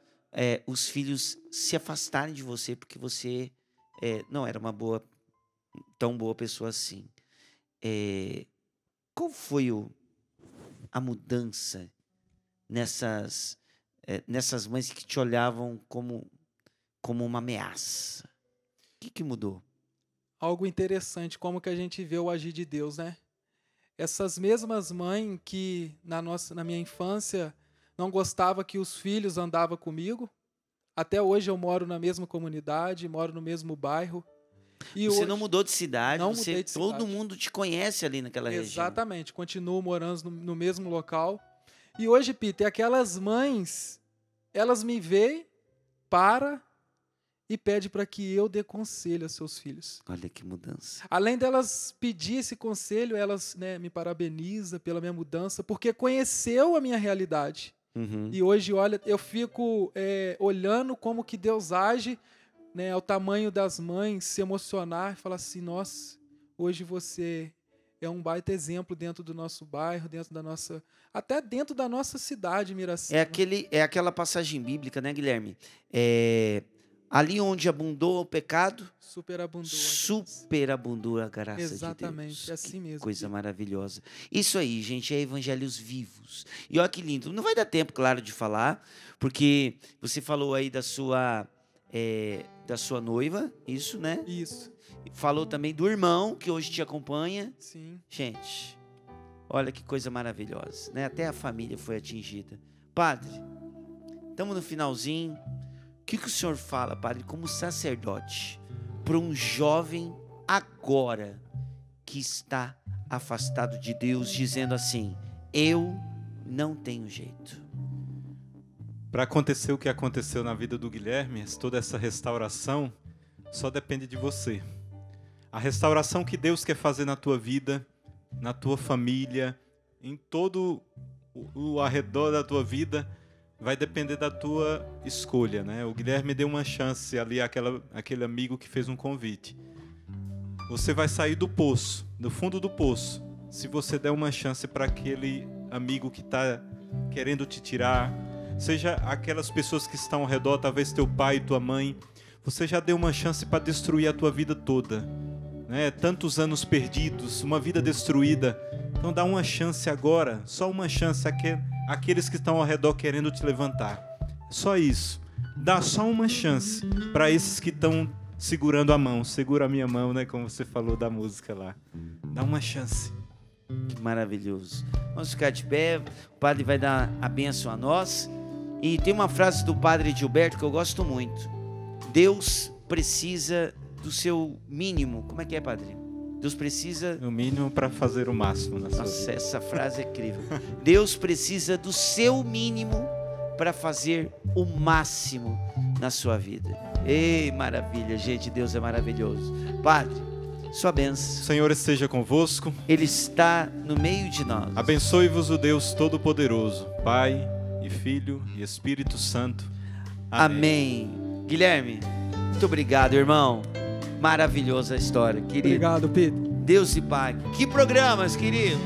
os filhos se afastarem de você porque você não era uma tão boa pessoa assim. Qual foi a mudança nessas mães que te olhavam como uma ameaça? O que mudou? Algo interessante, como que a gente vê o agir de Deus, né? Essas mesmas mães que na minha infância não gostava que os filhos andavam comigo. Até hoje eu moro na mesma comunidade, moro no mesmo bairro. E você hoje, não mudou de cidade, não mudei de todo cidade. mundo te conhece ali naquela região. Exatamente, continuo morando no mesmo local. E hoje, Peter, aquelas mães, elas me veem, e pede para que eu dê conselho aos seus filhos. Olha que mudança. Além delas pedir esse conselho, elas, né, me parabenizam pela minha mudança, porque conheceu a minha realidade. Uhum. E hoje, olha, eu fico olhando como que Deus age, né, ao tamanho das mães, se emocionar e falar assim, nossa, hoje você é um baita exemplo dentro do nosso bairro, até dentro da nossa cidade, Miracema. É aquela passagem bíblica, né, Guilherme? Ali onde abundou o pecado, superabundou a graça de Deus. Exatamente, é assim mesmo. Coisa maravilhosa. Isso aí, gente, é evangelhos vivos. E olha que lindo. Não vai dar tempo, claro, de falar, porque você falou aí da sua noiva, isso, né? Isso. Falou também do irmão, que hoje te acompanha. Sim. Gente, olha que coisa maravilhosa, né? Até a família foi atingida. Padre, estamos no finalzinho. O que o senhor fala, padre, como sacerdote, para um jovem agora que está afastado de Deus, dizendo assim, eu não tenho jeito? Para acontecer o que aconteceu na vida do Guilherme, toda essa restauração, só depende de você. A restauração que Deus quer fazer na tua vida, na tua família, em todo o arredor da tua vida, vai depender da tua escolha, né? O Guilherme deu uma chance ali àquele amigo que fez um convite. Você vai sair do poço, do fundo do poço, se você der uma chance para aquele amigo que está querendo te tirar, seja aquelas pessoas que estão ao redor, talvez teu pai e tua mãe, você já deu uma chance para destruir a tua vida toda, né? Tantos anos perdidos, uma vida destruída. Então dá uma chance agora, só uma chance àqueles que estão ao redor querendo te levantar. Só isso. Dá só uma chance para esses que estão segurando a mão. Segura a minha mão, né? Como você falou da música lá. Dá uma chance. Que maravilhoso. Vamos ficar de pé. O padre vai dar a bênção a nós. E tem uma frase do padre Gilberto que eu gosto muito. Deus precisa do seu mínimo. Como é que é, padre? Deus precisa... O mínimo para fazer o máximo na sua vida. Nossa, essa frase é incrível. Deus precisa do seu mínimo para fazer o máximo na sua vida. Ei, maravilha, gente, Deus é maravilhoso. Padre, sua bênção. O Senhor esteja convosco. Ele está no meio de nós. Abençoe-vos o Deus Todo-Poderoso, Pai, e Filho e Espírito Santo. Amém. Guilherme, muito obrigado, irmão. Maravilhosa a história, querido. Obrigado, Peter. Deus te pague. Que programas, querido.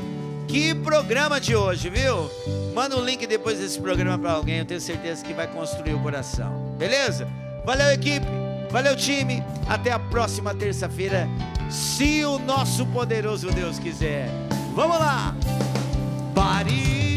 Que programa de hoje, viu? Manda um link depois desse programa para alguém. Eu tenho certeza que vai construir o coração. Beleza? Valeu, equipe. Valeu, time. Até a próxima terça-feira, se o nosso poderoso Deus quiser. Vamos lá. Pare.